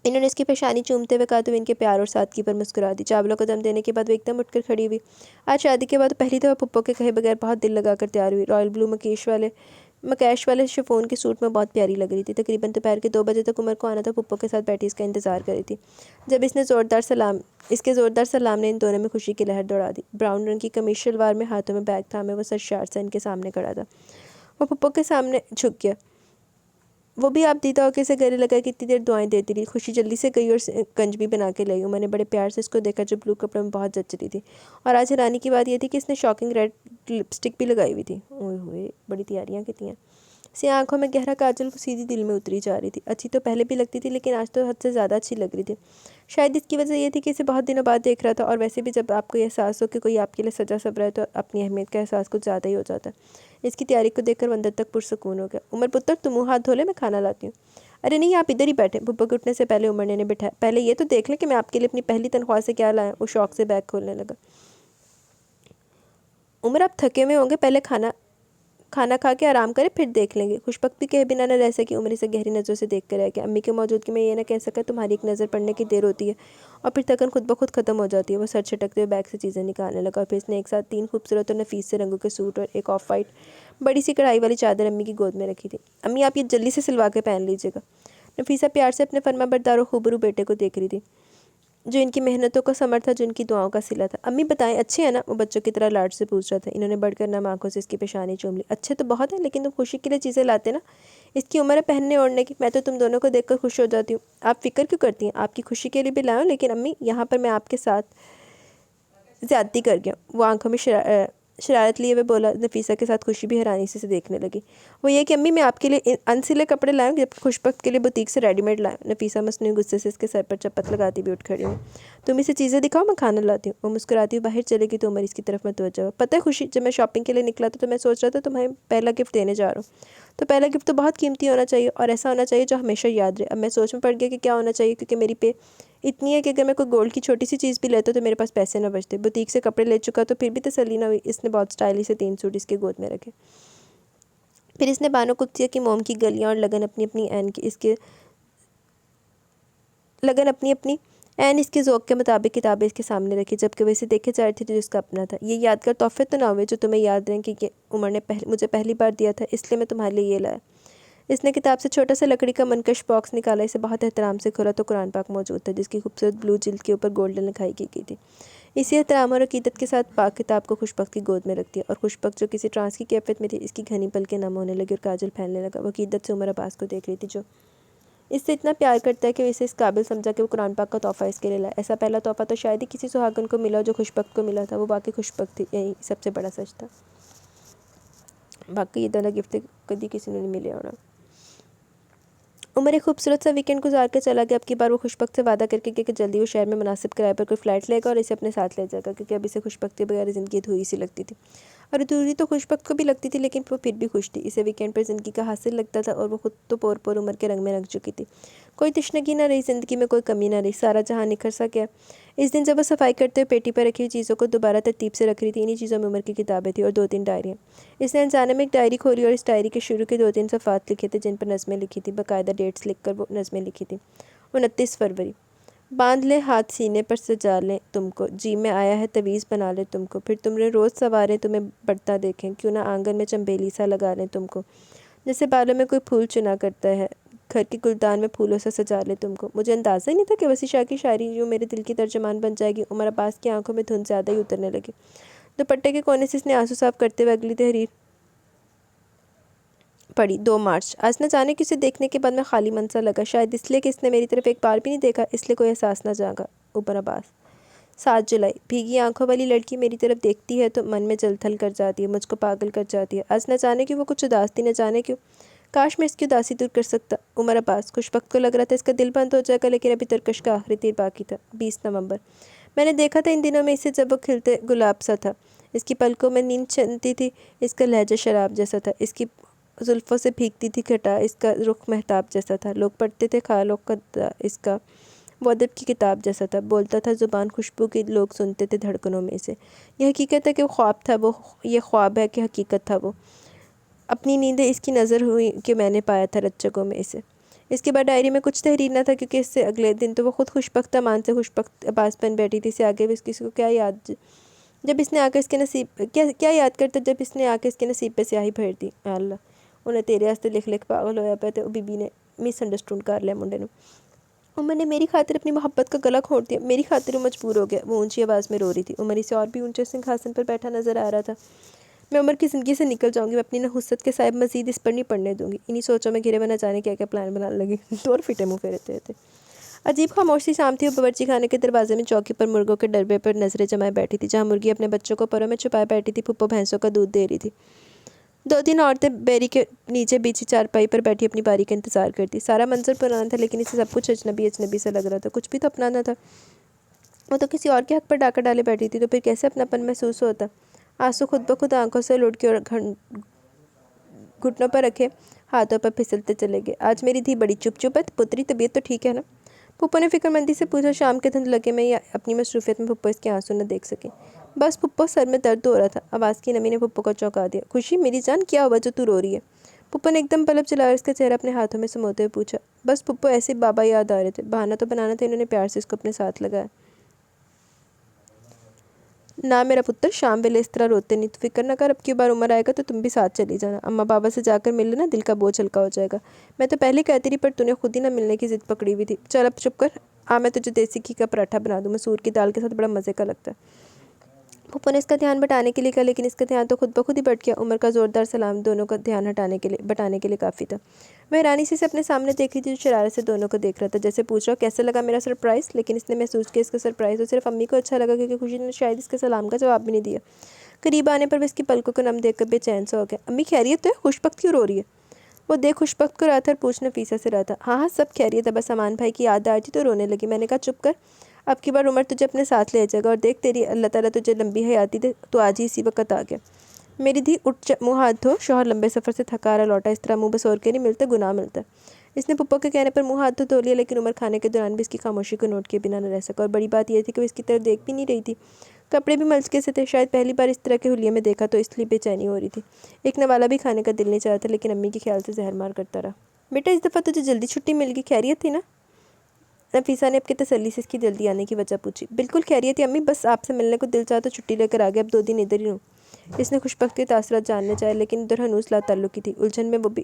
انہوں نے اس کی پیشانی چومتے ہوئے کہا تو وہ ان کے پیار اور سادگی پر مسکرا دی۔ چاولوں کو دم دینے کے بعد وہ ایک دم اٹھ کر کھڑی ہوئی۔ آج شادی کے بعد پہلی دفعہ پھپھو کے کہے بغیر بہت دل لگا کر تیار ہوئی۔ رائل بلو مکیش والے شفون کے سوٹ میں بہت پیاری لگ رہی تھی۔ تقریباً دوپہر کے 2 بجے تک عمر کو آنا تھا پھپھو کے ساتھ بیٹھی اس کا انتظار کر رہی تھی، جب اس کے زوردار سلام نے ان دونوں میں خوشی کی لہر دوڑا دی۔ براؤن رنگ کی قمیص شلوار میں ہاتھوں میں بیگ تھامے وہ سرشار سا ان کے سامنے کھڑا تھا۔ وہ پھپھو کے سامنے جھک گیا۔ وہ بھی آپ دیدہ ہو کے اسے گلے لگا کے اتنی دیر دعائیں دیتی رہی۔ خوشی جلدی سے گئی اور گنج بھی بنا کے لائی۔ عمر نے بڑے پیار سے اس کو دیکھا جو بلو کپڑے میں بہت جچ رہی تھی، اور آج حیرانی کی بات یہ تھی کہ اس نے شاکنگ ریڈ لپسٹک بھی لگائی ہوئی تھی۔ اوئے ہوئے، بڑی تیاریاں کی تھیں۔ سیاہ آنکھوں میں گہرا کاجل وہ سیدھی دل میں اتری جا رہی تھی۔ اچھی تو پہلے بھی لگتی تھی لیکن آج تو حد سے زیادہ اچھی لگ رہی تھی۔ شاید اس کی وجہ یہ تھی کہ اسے بہت دنوں بعد دیکھ رہا تھا، اور ویسے بھی جب آپ کو یہ احساس ہو کہ کوئی آپ کے لیے سجا سبرا ہے تو اپنی اہمیت کا احساس کچھ زیادہ ہی ہو جاتا ہے۔ اس کی تیاری کو دیکھ کر وہ اندر تک پرسکون ہو گیا۔ عمر پتر تم منہ ہاتھ دھو لے، میں کھانا لاتی ہوں۔ ارے نہیں، آپ ادھر ہی بیٹھے۔ پھپھو کے اٹھنے سے پہلے عمر نے بٹھایا۔ پہلے یہ تو دیکھ لیں کہ میں آپ کے لیے اپنی پہلی تنخواہ سے کیا لایا۔ وہ شوق سے بیگ کھولنے لگا۔ عمر آپ تھکے ہوئے ہوں گے، پہلے کھانا کھا کے آرام کرے پھر دیکھ لیں گے۔ خوشبخت بھی کہے بنا نہ رہ سکی۔ عمر اسے گہری نظروں سے دیکھ کر رہ گیا۔ امی کی موجودگی میں یہ نہ کہہ سکا تمہاری ایک نظر پڑنے کی دیر ہوتی ہے اور پھر تھکن خود بخود ختم ہو جاتی ہے۔ وہ سر چھٹکتے ہوئے بیگ سے چیزیں نکالنے لگا، اور پھر اس نے ایک ساتھ 3 خوبصورت اور نفیس سے رنگوں کے سوٹ اور ایک آف وائٹ بڑی سی کڑھائی والی چادر امی کی گود میں رکھی تھی۔ امی آپ یہ جلدی سے سلوا کے پہن لیجیے گا۔ نفیسہ پیار سے اپنے فرما بردار و خوبرو بیٹے کو دیکھ رہی تھی جو ان کی محنتوں کا ثمر تھا، جو ان کی دعاؤں کا صلہ تھا۔ امی بتائیں اچھے ہیں نا؟ وہ بچوں کی طرح لاڈ سے پوچھ رہا تھا۔ انہوں نے بڑھ کر نم آنکھوں سے اس کی پیشانی چوم لی۔ اچھے تو بہت ہیں، لیکن تم خوشی کے لیے چیزیں لاتے نا، اس کی عمر ہے پہننے اوڑھنے کی۔ میں تو تم دونوں کو دیکھ کر خوش ہو جاتی ہوں۔ آپ فکر کیوں کرتی ہیں؟ آپ کی خوشی کے لیے بھی لاؤں، لیکن امی یہاں پر میں آپ کے ساتھ زیادتی کر گیا ہوں۔ وہ آنکھوں میں شرارت لیے ہوئے بولا۔ نفیسہ کے ساتھ خوشی بھی حیرانی سے دیکھنے لگی۔ وہ یہ کہ امی میں آپ کے لیے انسلے کپڑے لاؤں جبکہ خوشبخت کے لیے بوتیک سے ریڈی میڈ لاؤں۔ نفیسہ مصنوعی غصے سے اس کے سر پر چپت لگاتی بھی اٹھ کھڑی ہوئی۔ تم اسے چیزیں دکھاؤ، میں کھانا لاتی ہوں۔ وہ مسکراتی ہوئی باہر چلے گی تو عمر اس کی طرف متوجہ ہوا۔ پتہ ہے خوشی، جب میں شاپنگ کے لیے نکلا تھا تو میں سوچ رہا تھا تمہیں پہلا گفٹ دینے جا رہا ہوں، تو پہلا گفٹ تو بہت قیمتی ہونا چاہیے اور ایسا ہونا چاہیے جو ہمیشہ یاد رہے۔ اب میں سوچ میں پڑ گیا کہ کیا ہونا چاہیے، کیونکہ میری پے اتنی ہے کہ اگر میں کوئی گولڈ کی چھوٹی سی چیز بھی لیتا تو میرے پاس پیسے نہ بچتے۔ بوتیک سے کپڑے لے چکا تو پھر بھی تسلی نہ ہوئی۔ اس نے بہت سٹائلش سے 3 سوٹ اس کے گود میں رکھے۔ پھر اس نے بانو قدسیہ کی موم کی گلیاں اور لگن اپنی اس کے ذوق کے مطابق کتابیں اس کے سامنے رکھی، جبکہ وہ اسے دیکھے جا رہی تھی جو اس کا اپنا تھا۔ یہ یادگار تحفے تو نہ ہوئے جو تمہیں یاد رہیں کہ یہ عمر نے مجھے پہلی بار دیا تھا، اس لیے میں تمہارے لیے یہ لایا۔ اس نے کتاب سے چھوٹا سا لکڑی کا منکش باکس نکالا، اسے بہت احترام سے کھولا تو قرآن پاک موجود تھا، جس کی خوبصورت بلو جلد کے اوپر گولڈن لکھائی کی گئی تھی۔ اسی احترام اور عقیدت کے ساتھ پاک کتاب کو خوشبخت کی گود میں رکھ دیا، اور خوشبخت جو کسی ٹرانس کی کیفیت میں تھی اس کی گھنی پلکیں نم ہونے لگی اور کاجل پھیلنے لگا۔ وہ عقیدت سے عمر عباس کو دیکھ رہی تھی جو اس سے اتنا پیار کرتا ہے کہ وہ اسے اس قابل سمجھا کہ وہ قرآن پاک کا تحفہ اس کے لیے لائے۔ ایسا پہلا تحفہ تو شاید ہی کسی سہاگن کو ملا جو خوشبخت کو ملا تھا۔ وہ واقعی خوشبخت تھی، یہی سب سے بڑا سچ تھا۔ باقی یہ دونوں گفٹ کبھی کسی نے نہیں ملے ہونا۔ عمر ایک خوبصورت سا ویکینڈ گزار کے چلا گیا۔ اب کی بار وہ خوشبخت سے وعدہ کر کے گیا کہ جلدی وہ شہر میں مناسب کرائے پر کوئی فلیٹ لے گا اور اسے اپنے ساتھ لے جائے گا، کیونکہ اب اسے خوشبخت کے بغیر زندگی ادھوری سی لگتی تھی، اور ادھوری تو خوشبخت کو بھی لگتی تھی، لیکن وہ پھر بھی خوش تھی۔ اسے ویکینڈ پر زندگی کا حاصل لگتا تھا، اور وہ خود تو پور عمر کے رنگ میں رنگ چکی تھی۔ کوئی تشنگی نہ رہی، زندگی میں کوئی کمی نہ رہی، سارا جہاں نکھر سا گیا۔ اس دن جب وہ صفائی کرتے ہوئے پیٹی پر رکھی ہوئی چیزوں کو دوبارہ ترتیب سے رکھ رہی تھی، انہی چیزوں میں عمر کی کتابیں تھیں اور 2-3 ڈائریاں۔ اس نے انجانے میں ایک ڈائری کھولی اور اس ڈائری کے شروع کے 2-3 صفحات لکھے تھے جن پر نظمیں لکھی تھیں، باقاعدہ ڈیٹس لکھ کر وہ نظمیں لکھی تھیں۔ 29 فروری، باندھ لے ہاتھ سینے پر سجا لیں تم کو، جی میں آیا ہے تویز بنا لیں تم کو، پھر تمہیں روز سواریں تمہیں بڑھتا دیکھیں، کیوں نہ آنگن میں چنبیلی سا لگا لیں تم کو، جیسے بالوں میں کوئی پھول چنا کرتا ہے، گھر کے گلدان میں پھولوں سے سجا لیں تم کو۔ مجھے اندازہ ہی نہیں تھا کہ وسیع شاہ کی شاعری یوں میرے دل کی ترجمان بن جائے گی۔ عمر عباس کی آنکھوں میں دھند زیادہ ہی اترنے لگی۔ دوپٹے کے کونے سے اس نے آنسو صاف کرتے ہوئے اگلی تحریر پڑھی۔ 2 مارچ، آج نہ جانے کہ اسے دیکھنے کے بعد میں خالی من سا لگا، شاید اس لیے کہ اس نے میری طرف ایک بار بھی نہیں دیکھا، اس لیے کوئی احساس نہ جاگا۔ عمر عباس۔ 7 جولائی، بھیگی آنکھوں والی لڑکی میری طرف دیکھتی ہے تو من میں جل تھل کر جاتی ہے، مجھ کو پاگل کر جاتی ہے۔ آج نہ جانے کہ وہ کچھ اداس تھی، نہ جانے کیوں، کاش میں اس کی اداسی دور کر سکتا۔ عمر عباس۔ خوشبخت کو لگ رہا تھا اس کا دل بند ہو جائے گا، لیکن ابھی ترکش کا آخری تیر باقی تھا۔ 20 نومبر، میں نے دیکھا تھا ان دنوں میں اسے جب وہ کھلتے گلاب سا تھا، اس کی پلکوں میں نیند چنتی تھی، اس کا لہجہ شراب جیسا تھا، اس کی زلفوں سے بھیگتی تھی گھٹا، اس کا رخ مہتاب جیسا تھا، لوگ پڑھتے تھے خیالوں کا اس کا وہ ادب کی کتاب جیسا تھا، بولتا تھا زبان خوشبو کی، لوگ سنتے تھے دھڑکنوں میں سے۔ یہ حقیقت ہے کہ وہ خواب تھا، یہ خواب ہے کہ حقیقت تھا وہ۔ اپنی نیندیں اس کی نظر ہوئی کہ میں نے پایا تھا رت جگہوں میں اسے۔ اس کے بعد ڈائری میں کچھ تحریر نہ تھا، کیونکہ اس سے اگلے دن تو وہ خود خوشبخت امان سے خوشبخت عباس بن بیٹھی تھی۔ اسے آگے بھی کسی کو کیا یاد جب اس نے آ کر اس کے نصیب کیا یاد کرتا جب اس نے آ کے اس کے نصیب پہ سیاہی بھر دی۔ اے اللہ، انہیں تیرے واسطے لکھ پاگل ہویا پہ تے، بی بی نے مس انڈرسٹینڈ کر لیا منڈے نے۔ عمر نے میری خاطر اپنی محبت کا گلا کھوڑ دیا، میری خاطر وہ مجبور ہو گیا۔ وہ اونچی آواز میں رو رہی تھی۔ عمر اسے اور بھی اونچے سنگھاسن پر بیٹھا نظر آ رہا تھا۔ میں عمر کی زندگی سے نکل جاؤں گی، میں اپنی نحوست کے صاحب مزید اس پر نہیں پڑنے دوں گی۔ انہی سوچوں میں گھرے بنا جانے کیا پلان بنانے لگی۔ دور فٹے منہ پھیرتے تھے۔ عجیب خاموشی شام تھی۔ وہ باورچی خانے کے دروازے میں چوکی پر مرغوں کے ڈربے پر نظریں جمائے بیٹھی تھی، جہاں مرغی اپنے بچوں کو پروں میں چھپائے بیٹھی تھی۔ پھپھو بھینسوں کا دودھ دے رہی تھی۔ 2-3 عورتیں بیری کے نیچے بیچی چارپائی پر بیٹھی اپنی باری کا انتظار کرتی۔ سارا منظر پرانا تھا، لیکن اسے سب کچھ اجنبی سا لگ رہا تھا۔ کچھ بھی تو اپنا نہ تھا۔ وہ تو کسی اور کے حق پر ڈاکہ ڈالے بیٹھی تھی، تو پھر کیسے اپناپن محسوس ہوتا؟ آنسو خود بخود آنکھوں سے لڑ کے اور گھٹنوں پر رکھے ہاتھوں پر پھسلتے چلے گئے۔ آج میری دھی بڑی چپ ہے۔ پتری طبیعت تو ٹھیک ہے نا؟ پھپھو نے فکر مندی سے پوچھا۔ شام کے دھند لگے میں یا اپنی مصروفیت میں پھپھو اس کے آنسو نہ دیکھ سکے۔ بس پھپھو، سر میں درد ہو رہا تھا۔ آواز کی نمی نے پھپھو کو چونکا دیا۔ خوشی میری جان، کیا ہوا جو تو رو رہی ہے؟ پھپھو نے ایک دم بلب جلا کر اس کا چہرہ اپنے ہاتھوں میں سموتے ہوئے پوچھا۔ بس پھپھو، ایسے بابا یاد آ رہے تھے۔ بہانہ تو بنانا تھا، انہوں نے پیار سے اس کو اپنے ساتھ لگایا۔ نہ میرا پتر، شام ویلے اس طرح روتے نہیں، تو فکر نہ کر، اب کی بار عمر آئے گا تو تم بھی ساتھ چلی جانا۔ اماں بابا سے جا کر مل لینا، دل کا بوجھ ہلکا ہو جائے گا۔ میں تو پہلے کہتی رہی، پر تو نے خود ہی نہ ملنے کی ضد پکڑی ہوئی تھی۔ چل اب چپ کر، میں تجھے دیسی گھی کا پراٹھا بنا دوں، مسور کی دال کے ساتھ بڑا مزے کا لگتا ہے۔ پھپھو نے اس کا دھیان بٹانے کے لیے کہا، لیکن اس کا دھیان تو خود بخود ہی بٹ گیا۔ عمر کا زوردار سلام دونوں کا دھیان بٹانے کے لیے کافی تھا۔ وہ حیرانی سے اپنے سامنے دیکھ رہی تھی، جو شرارت سے دونوں کو دیکھ رہا تھا، جیسے پوچھ رہا کیسا لگا میرا سرپرائز۔ لیکن اس نے محسوس کیا اس کا سرپرائز تو صرف امی کو اچھا لگا، کیونکہ خوشی نے شاید اس کے سلام کا جواب بھی نہیں دیا۔ قریب آنے پر وہ اس کی پلکوں کو نم دیکھ کر بے چین سا ہو گیا۔ امی خیریت ہے؟ خوشبخت کیوں رو رہی ہے؟ وہ دیکھ خوشبخت کو رہا تھا اور پوچھ نفیسہ سے رہا تھا۔ ہاں سب خیریت ہے، بس امان بھائی کی یاد آ رہی تھی تو رونے لگی۔ میں نے کہا چپ کر، اب کی بار عمر تجھے اپنے ساتھ لے جائے گا، اور دیکھ تیری اللہ تعالیٰ تجھے لمبی حیاتی دے، تو آج ہی اسی وقت آ گیا۔ میری دھی اٹھ منہ ہاتھ دھو، شوہر لمبے سفر سے تھکا رہا لوٹا، اس طرح منہ بسور کے نہیں ملتے، گناہ ملتا ہے۔ اس نے پھپھو کے کہنے پر منہ ہاتھ دھو لیا، لیکن عمر کھانے کے دوران بھی اس کی خاموشی کو نوٹ کیے بنا نہ رہ سکا، اور بڑی بات یہ تھی کہ وہ اس کی طرف دیکھ بھی نہیں رہی تھی۔ کپڑے بھی ملچکے سے تھے، شاید پہلی بار اس طرح کے حلیے میں دیکھا تو اس لیے بے چینی ہو رہی تھی۔ ایک نوالا بھی کھانے کا دل نہیں چاہتا تھا، لیکن امی کے خیال سے زہر مار کرتا رہا۔ بیٹا اس دفعہ تجھے جلدی چھٹی مل گئی، خیریت تھی نا؟ نفیسہ نے اپنی تسلی سے اس کی جلدی آنے کی وجہ پوچھی۔ بالکل خیریت ہے امی، بس آپ سے ملنے کو دل چاہا تو چھٹی لے کر آ گیا، اب 2 دن ادھر ہی ہوں۔ اس نے خوشبختی کے تاثرات جاننے چاہے، لیکن ادھر ہنوس لا تعلقی تھی۔ الجھن میں وہ بھی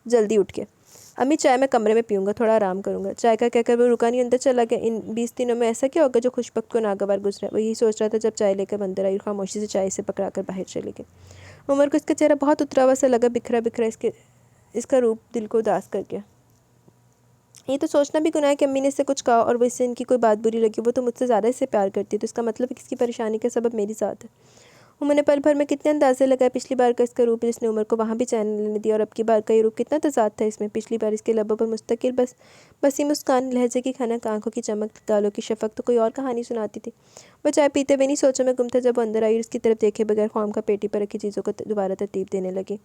جلدی اٹھ گیا۔ امی چائے میں کمرے میں پیوں گا، تھوڑا آرام کروں گا۔ چائے کا کہہ کر وہ رکا نہیں، اندر چلا گیا۔ ان 20 دنوں میں ایسا کیا ہوگا جو خوشبخت کو ناگوار گزرا؟ وہ یہی سوچ رہا تھا جب چائے لے کر اندر آئی اور خاموشی سے چائے سے پکڑا کر باہر چلی گئی۔ عمر کو اس کا چہرہ بہت اترا ہوا سا لگا، بکھرا بکھرا اس کا روپ دل کو اداس کر گیا۔ یہ تو سوچنا بھی گناہ ہے کہ امی نے اس سے کچھ کہا اور وہ اس سے ان کی کوئی بات بری لگی۔ وہ تو مجھ سے زیادہ اس سے پیار کرتی ہے، تو اس کا مطلب ہے کہ اس کی پریشانی کا سبب میری ذات ہے۔ عمر نے پل بھر میں کتنے اندازے لگائے، پچھلی بار کا اس کا روپ جس نے عمر کو وہاں بھی چین لینے دیا، اور اب کی بار کا یہ روپ کتنا تضاد تھا اس میں۔ پچھلی بار اس کے لبوں پر مستقل بسی مسکان، لہجے کی کھنک، آنکھوں کی چمک، گالوں کی شفق تو کوئی اور کہانی سناتی تھی۔ وہ چائے پیتے ہوئے نہیں سوچوں میں گم تھا جب وہ اندر آئی اور اس کی طرف دیکھے بغیر خواہم کا پیٹی پر رکھی چیزوں کو دوبارہ ترتیب دینے لگی۔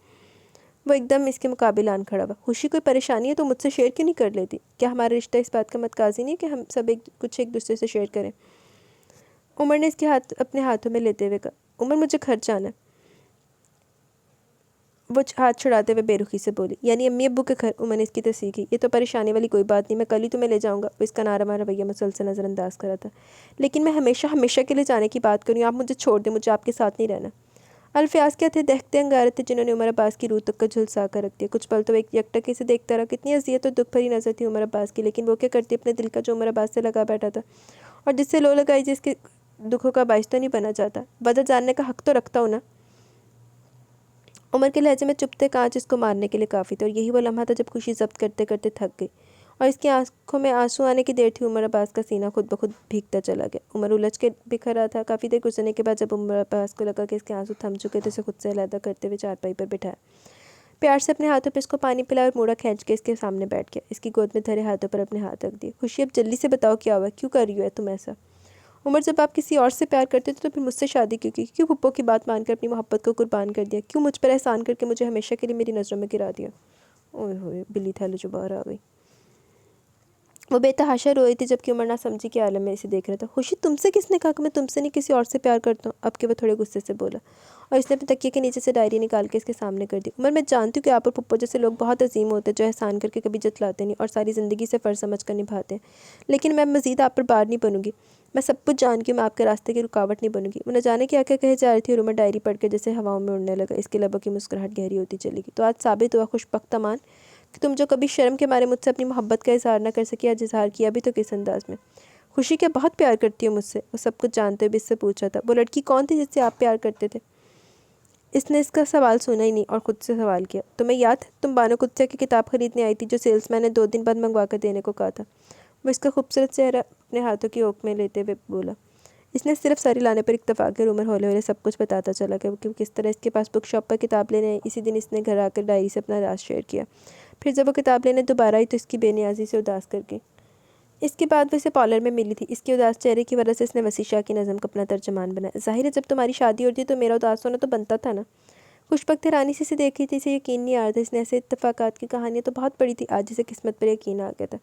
وہ ایک دم اس کے مقابل آن کھڑا ہوا۔ خوشی کوئی پریشانی ہے تو مجھ سے شیئر کیوں نہیں کر لیتی؟ کیا ہمارا رشتہ اس بات کا متقاضی نہیں کہ ہم سب کچھ ایک دوسرے سے شیئر کریں؟ عمر نے اس کے ہاتھ اپنے ہاتھوں میں لیتے ہوئے کہا۔ عمر مجھے گھر جانا ہے، وہ ہاتھ چھڑاتے ہوئے بے رخی سے بولی۔ یعنی امی ابو کے گھر؟ عمر نے اس کی تصحیح کی۔ یہ تو پریشانی والی کوئی بات نہیں، میں کل ہی تمہیں لے جاؤں گا۔ وہ اس کا ناروا رویہ مسلسل نظر انداز کر رہا تھا۔ لیکن میں ہمیشہ کے لیے جانے کی بات کروں، آپ مجھے چھوڑ دیں، مجھے آپ کے ساتھ نہیں رہنا۔ الفاظ کیا تھے، دہتے انگارے تھے جنہوں نے عمر عباس کی روح تک کا جھلسا کر رکھ دیا۔ کچھ پل تو ایک یکٹکی سے دیکھتا رہا، کتنی اذیت اور دکھ بھری نظر تھی عمر عباس کی، لیکن وہ کیا کرتی اپنے دل کا جو عمر عباس سے لگا بیٹھا تھا، اور جس سے لو لگائی جس کے دکھوں کا باعث تو نہیں بنا چاہتا۔ وجہ جاننے کا حق تو رکھتا ہوں نا۔ عمر کے لہجے میں چپتے کانچ اس کو مارنے کے لیے کافی تھے، اور یہی وہ لمحہ تھا جب خوشی ضبط کرتے کرتے تھک گئی اور اس کی آنکھوں میں آنسو آنے کی دیر تھی۔ عمر عباس کا سینہ خود بخود بھیگتا چلا گیا۔ عمر الجھ کے بکھر رہا تھا۔ کافی دیر گزرنے کے بعد جب عمر عباس کو لگا کہ اس کے آنسو تھم چکے تو اسے خود سے علیحدہ کرتے ہوئے چارپائی پر بٹھایا، پیار سے اپنے ہاتھوں پہ اس کو پانی پلایا اور موڑا کھینچ کے اس کے سامنے بیٹھ گیا، اس کی گود میں دھرے ہاتھوں پر اپنے ہاتھ رکھ دیے۔ خوشی اب جلدی سے بتاؤ کیا ہوا، کیوں کر رہی ہو تم ایسا؟ عمر جب آپ کسی اور سے پیار کرتے تھے تو پھر مجھ سے شادی کیوں کی؟ کیوں پھپھو کی بات مان کر اپنی محبت کو قربان کر دیا؟ کیوں مجھ پر احسان کر کے مجھے ہمیشہ کے لیے میری نظروں میں گرا دیا؟ اوئے ہوئے، بلی تھالے جو باہر آ گئی۔ وہ بے تحاشا روئی تھی جبکہ عمر نہ سمجھی کے عالم میں اسے دیکھ رہا تھا۔ خوشی، تم سے کس نے کہا کہ میں تم سے نہیں کسی اور سے پیار کرتا ہوں؟ اب کہ وہ تھوڑے غصے سے بولا، اور اس نے اپنے تکیے کے نیچے سے ڈائری نکال کے اس کے سامنے کر دی۔ عمر میں جانتی ہوں کہ آپ اور پھپھو جیسے لوگ بہت عظیم ہوتے ہیں جو احسان کر کے کبھی جتلاتے نہیں اور ساری زندگی سے فرض سمجھ کر نبھاتے ہیں، لیکن میں مزید آپ پر بار نہیں بنوں گی۔ میں سب کچھ جان کے میں آپ کے راستے کی رکاوٹ نہیں بنوں گی۔ وہ نہ جانے کیا کیا کہے جا رہی تھی اور عمر ڈائری پڑھ کے جیسے ہواؤں میں اڑنے لگا۔ اس کے لبوں کی مسکراہٹ گہری ہوتی چلی گئی۔ تو آج ثابت ہوا خوشبخت امان کہ تم جو کبھی شرم کے مارے مجھ سے اپنی محبت کا اظہار نہ کر سکی، آج اظہار کیا بھی تو کس انداز میں۔ خوشی کیا بہت پیار کرتی ہو مجھ سے؟ وہ سب کچھ جانتے ہوئے بھی اس سے پوچھا تھا۔ وہ لڑکی کون تھی جس سے آپ پیار کرتے تھے؟ اس نے اس کا سوال سنا ہی نہیں اور خود سے سوال کیا۔ تمہیں یاد ہے تم بانو قدسیہ کی کتاب خریدنے آئی تھی جو سیلس مین نے 2 دن بعد منگوا کر دینے کو کہا تھا؟ وہ اس کا خوبصورت چہرہ اپنے ہاتھوں کی اوک میں لیتے ہوئے بولا۔ اس نے صرف ساری لانے پر اکتفا کر عمر ہولے ہولے سب کچھ بتاتا چلا کہ وہ کس طرح اس کے پاس بک شاپ پر کتاب لینے آئی۔ اسی دن اس نے گھر آ کر ڈائری سے اپنا راز شیئر کیا۔ پھر جب وہ کتاب لینے دوبارہ آئی تو اس کی بے نیازی سے اداس کر گئی۔ اس کے بعد وہ اسے پارلر میں ملی تھی۔ اس کے اداس چہرے کی وجہ سے اس نے وسیع شاہ کی نظم کو اپنا ترجمان بنایا۔ ظاہر ہے جب تمہاری شادی ہوتی تو میرا اداس ہونا تو بنتا تھا نا۔ خوشبخت حیرانی سے اسے دیکھ رہی تھی، اسے یقین نہیں آ رہا تھا۔ اس نے ایسے اتفاقات کی کہانیاں تو بہت پڑھی تھی، آج اسے قسمت پر یقین آ گیا تھا۔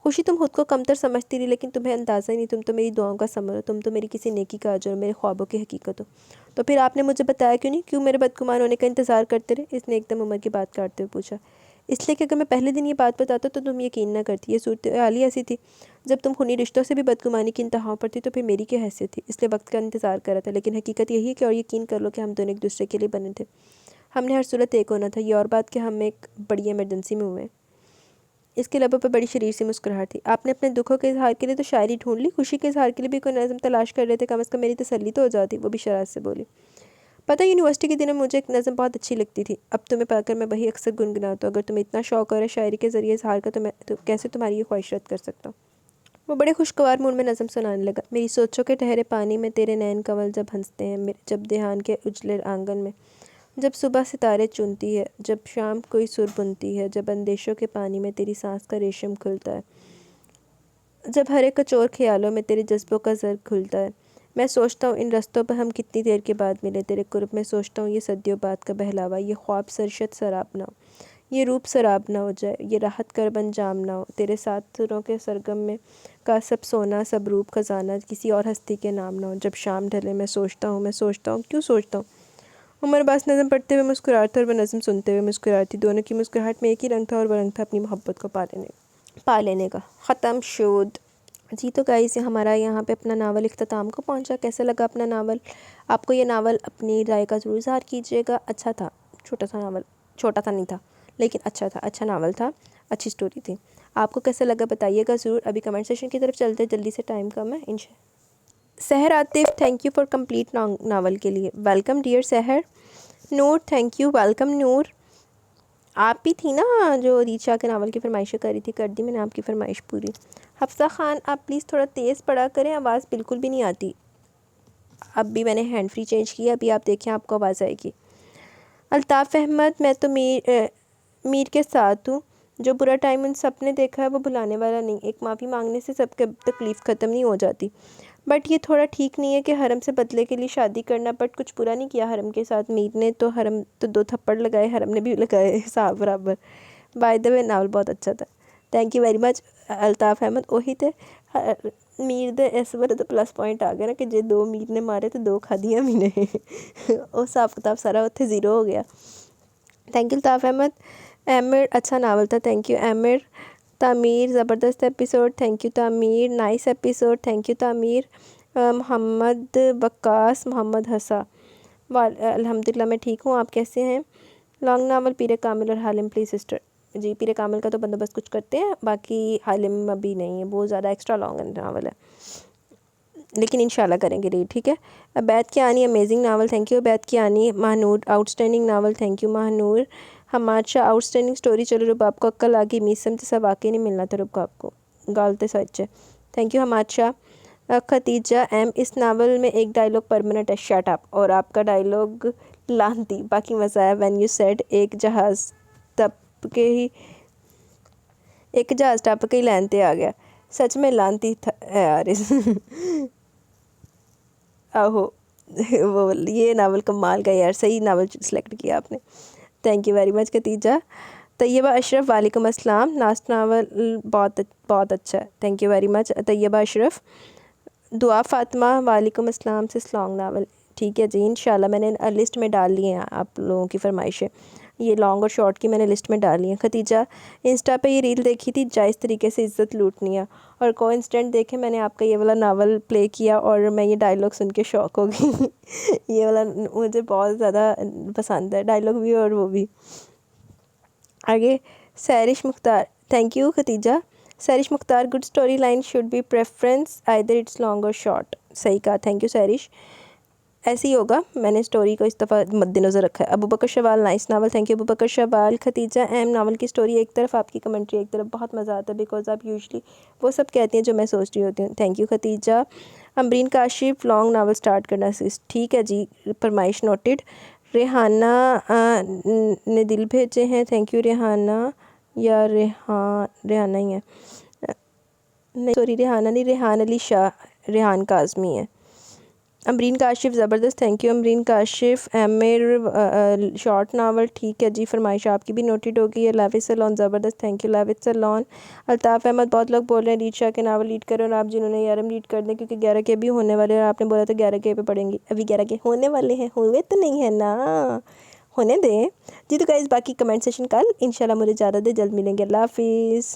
خوشی تم خود کو کمتر سمجھتی رہی لیکن تمہیں اندازہ ہی نہیں، تم تو میری دعاؤں کا ثمر ہو، تم تو میری کسی نیکی کا اجر ہو، میرے خوابوں کی حقیقت ہو۔ تو پھر آپ نے مجھے بتایا کیوں نہیں؟ کیوں میرے بدگمان ہونے کا انتظار کرتے رہے؟ اس نے ایک دم عمر کی بات کاٹتے ہوئے پوچھا۔ اس لیے کہ اگر میں پہلے دن یہ بات بتاتا تو تم یقین نہ کرتی۔ یہ صورتحال ہی ایسی تھی، جب تم خونی رشتوں سے بھی بدگمانی کی انتہاؤں پر تھی تو پھر میری کیا حیثیت تھی؟ اس لیے وقت کا انتظار کر رہا تھا، لیکن حقیقت یہی ہے کہ اور یقین کر لو کہ ہم دونوں ایک دوسرے کے لیے بنے تھے۔ ہم نے ہر صورت ایک ہونا تھا، یہ اور بات کہ ہم ایک بڑی ایمرجنسی میں ہوئے۔ اس کے لبوں پر بڑی شریر سی مسکراہٹ تھی۔ آپ نے اپنے دکھوں کے اظہار کے لیے تو شاعری ڈھونڈ لی، خوشی کے اظہار کے لیے بھی کوئی نظم تلاش کر رہے تھے، کم از کم میری تسلی تو ہو جاتی۔ وہ بھی شرارت سے بولی۔ پتہ یونیورسٹی کے دنوں میں مجھے ایک نظم بہت اچھی لگتی تھی، اب تمہیں پا کر میں وہی اکثر گنگناتا ہوں۔ اگر تمہیں اتنا شوق ہے شاعری کے ذریعے اظہار کا تو میں کیسے تمہاری یہ خواہش رد کر سکتا ہوں؟ وہ بڑے خوشگوار موڈ میں نظم سنانے لگا۔ میری سوچوں کے ٹھہرے پانی میں تیرے نین کنول جب ہنستے ہیں، جب دھیان کے اجلے آنگن میں، جب صبح ستارے چنتی ہے، جب شام کوئی سر بنتی ہے، جب اندیشوں کے پانی میں تیری سانس کا ریشم کھلتا ہے، جب ہر ایک کچور خیالوں میں تیرے جذبوں کا زر کھلتا ہے، میں سوچتا ہوں ان رستوں پر ہم کتنی دیر کے بعد ملے تیرے قرب میں، سوچتا ہوں یہ صدیوں بعد کا بہلاوا، یہ خواب سرشت سراب نہ ہو، یہ روپ سراب نہ ہو جائے، یہ راحت کرب انجام نہ ہو، تیرے ساتھوں کے سرگم میں کا سب سونا سب روپ خزانہ کسی اور ہستی کے نام نہ ہو، جب شام ڈھلے میں سوچتا ہوں کیوں سوچتا ہوں۔ عمر عباس نظم پڑھتے ہوئے مسکراتا اور وہ نظم سنتے ہوئے مسکراتی، دونوں کی مسکراہٹ میں ایک ہی رنگ تھا اور وہ رنگ تھا اپنی محبت کو پا لینے کا۔ ختم شد۔ جی تو گائز ہمارا یہاں پہ اپنا ناول اختتام کو پہنچا۔ کیسا لگا اپنا ناول؟ آپ کو یہ ناول اپنی رائے کا ضرور اظہار کیجیے گا۔ اچھا تھا، چھوٹا سا ناول، چھوٹا سا نہیں تھا لیکن اچھا تھا، اچھا ناول تھا، اچھی سٹوری تھی۔ آپ کو کیسا لگا بتائیے گا ضرور۔ ابھی کمنٹ سیشن کی طرف چلتے، جلدی سے ٹائم کم ہے۔ Sehar Atif thank you for complete novel کے لیے، welcome dear Sehar. Noor thank you, welcome Noor. آپ بھی تھی نا جو ریچا کے ناول کی فرمائشیں کر رہی تھی، کر دی میں نے آپ کی فرمائش پوری۔ حفصہ خان آپ پلیز تھوڑا تیز پڑھا کریں، آواز بالکل بھی نہیں آتی۔ اب بھی میں نے ہینڈ فری چینج کیا، ابھی آپ دیکھیں آپ کو آواز آئے گی۔ الطاف احمد میں تو میر کے ساتھ ہوں، جو برا ٹائم ان سب نے دیکھا ہے وہ بھلانے والا نہیں، ایک معافی مانگنے سے سب کی تکلیف ختم نہیں ہو جاتی، بٹ یہ تھوڑا ٹھیک نہیں ہے کہ حرم سے بدلے کے لیے شادی کرنا، بٹ کچھ برا نہیں کیا حرم کے ساتھ، میر نے تو حرم تو 2 تھپڑ لگائے، حرم نے بھی لگائے صاحب برابر۔ بائی دا وے ناول بہت اچھا تھا، thank you very much Altaf Ahmed. وہی تھے میر دے اس بار تو پلس پوائنٹ آ گیا نا کہ جو 2 میر نے مارے تو 2 کھا دیا بھی نہیں، وہ حساب کتاب سارا اتنے زیرو ہو گیا۔ Thank you Altaf Ahmed. عامر اچھا ناول تھا، تھینک یو عامر۔ تعمیر زبردست episode, thank you Tameer, nice episode, thank you Tameer. Muhammad وقاص محمد حسا الحمدللہ میں ٹھیک ہوں، آپ کیسے ہیں؟ لانگ ناول پیر کامل اور حالم پلیز سسٹر، جی پیر کامل کا تو بندوبست کچھ کرتے ہیں، باقی حالم ابھی نہیں ہے، بہت زیادہ ایکسٹرا لانگ ناول ہے لیکن انشاءاللہ کریں گے ریڈ، ٹھیک ہے۔ Ubaid Kiani amazing novel, thank you Ubaid Kiani. Mahnoor outstanding novel, thank you Mahnoor. Hammad Shah outstanding story, چلو رباب کو عقل آگئی، میسم جیسا واقعی نہیں ملنا تھا رباب کو، گالتے سچ ہے، thank you Hammad Shah. Khadija M اس ناول میں ایک ڈائلاگ پرمنٹ ہے، شٹ اپ، اور آپ کا ڈائلاگ لانتی، باقی مزہ ہے وین یو سیڈ ایک جہاز ٹپ کے ہی لانتے آ گیا، سچ میں لانتی تھا یار آہو وہ یہ ناول کمال کا یار، صحیح ناول سلیکٹ کیا آپ نے، thank you very much Khatija. Tayyaba Ashraf وعلیکم السلام، لاسٹ ناول بہت اچھا ہے، thank you very much Tayyaba Ashraf. Dua Fatima وعلیکم السلام سے لانگ ناول، ٹھیک ہے جی، انشاءاللہ میں نے لسٹ میں ڈال لی ہیں آپ لوگوں کی فرمائشیں، یہ لانگ اور شارٹ کی میں نے لسٹ میں ڈالی ہیں۔ ختیجہ انسٹا پہ یہ ریل دیکھی تھی، جائز طریقے سے عزت لوٹنی ہے، اور کو انسٹنٹ دیکھے میں نے آپ کا یہ والا ناول پلے کیا اور میں یہ ڈائلاگ سن کے شوق ہو گئی یہ والا مجھے بہت زیادہ پسند ہے، ڈائلاگ بھی اور وہ بھی۔ آگے Sehrish Mukhtar, thank you Khatija. Sehrish Mukhtar, good story line should be preference either it's long or short. صحیح کہا، تھینک یو سیرش، ایسے ہی ہوگا، میں نے اسٹوری کو اس دفعہ مد نظر رکھا ہے۔ Abu Bakr Shawal, nice novel, thank you Abu Bakr Shawal. Khatija M, novel کی اسٹوری ایک طرف، آپ کی کمنٹری ایک طرف، بہت مزہ آتا ہے بیکاز آپ یوزلی وہ سب کہتی ہیں جو میں سوچ رہی ہوتی ہوں، thank you Khatija. Ambreen Kashif, long novel start کرنا ٹھیک ہے جی، فرمائش نوٹڈ۔ ریحانہ نے دل بھیجے ہیں، تھینک یو ریحانہ، یا ریحانہ ہی ہے، نہیں سوری ریحانہ نہیں، ریحان علی شاہ، ریحان کاظمی ہے۔ امبرین کاشف، زبردست، thank you Ambreen Kashif. Amir short novel, ٹھیک ہے جی، فرمائش آپ کی بھی نوٹڈ ہو گئی ہے۔ لاوث سلون، زبردست، تھینک یو لاوث سلون۔ الطاف احمد، بہت لوگ بول رہے ہیں ریچھ شاہ کے ناول لیڈ کریں اور آپ جنہوں نے 11 لیڈ کر دیں کیونکہ 11 کے بھی ہونے والے ہیں، اور آپ نے بولا تھا 11 کے پہ پڑھیں گی، ابھی 11 کے ہونے والے ہیں، ہوئے تو نہیں ہے نا، ہونے دیں جی۔ تو گائز باقی کمنٹ سیشن کل انشاءاللہ، مجھے اجازت دے، جلد ملیں گے، اللہ حافظ۔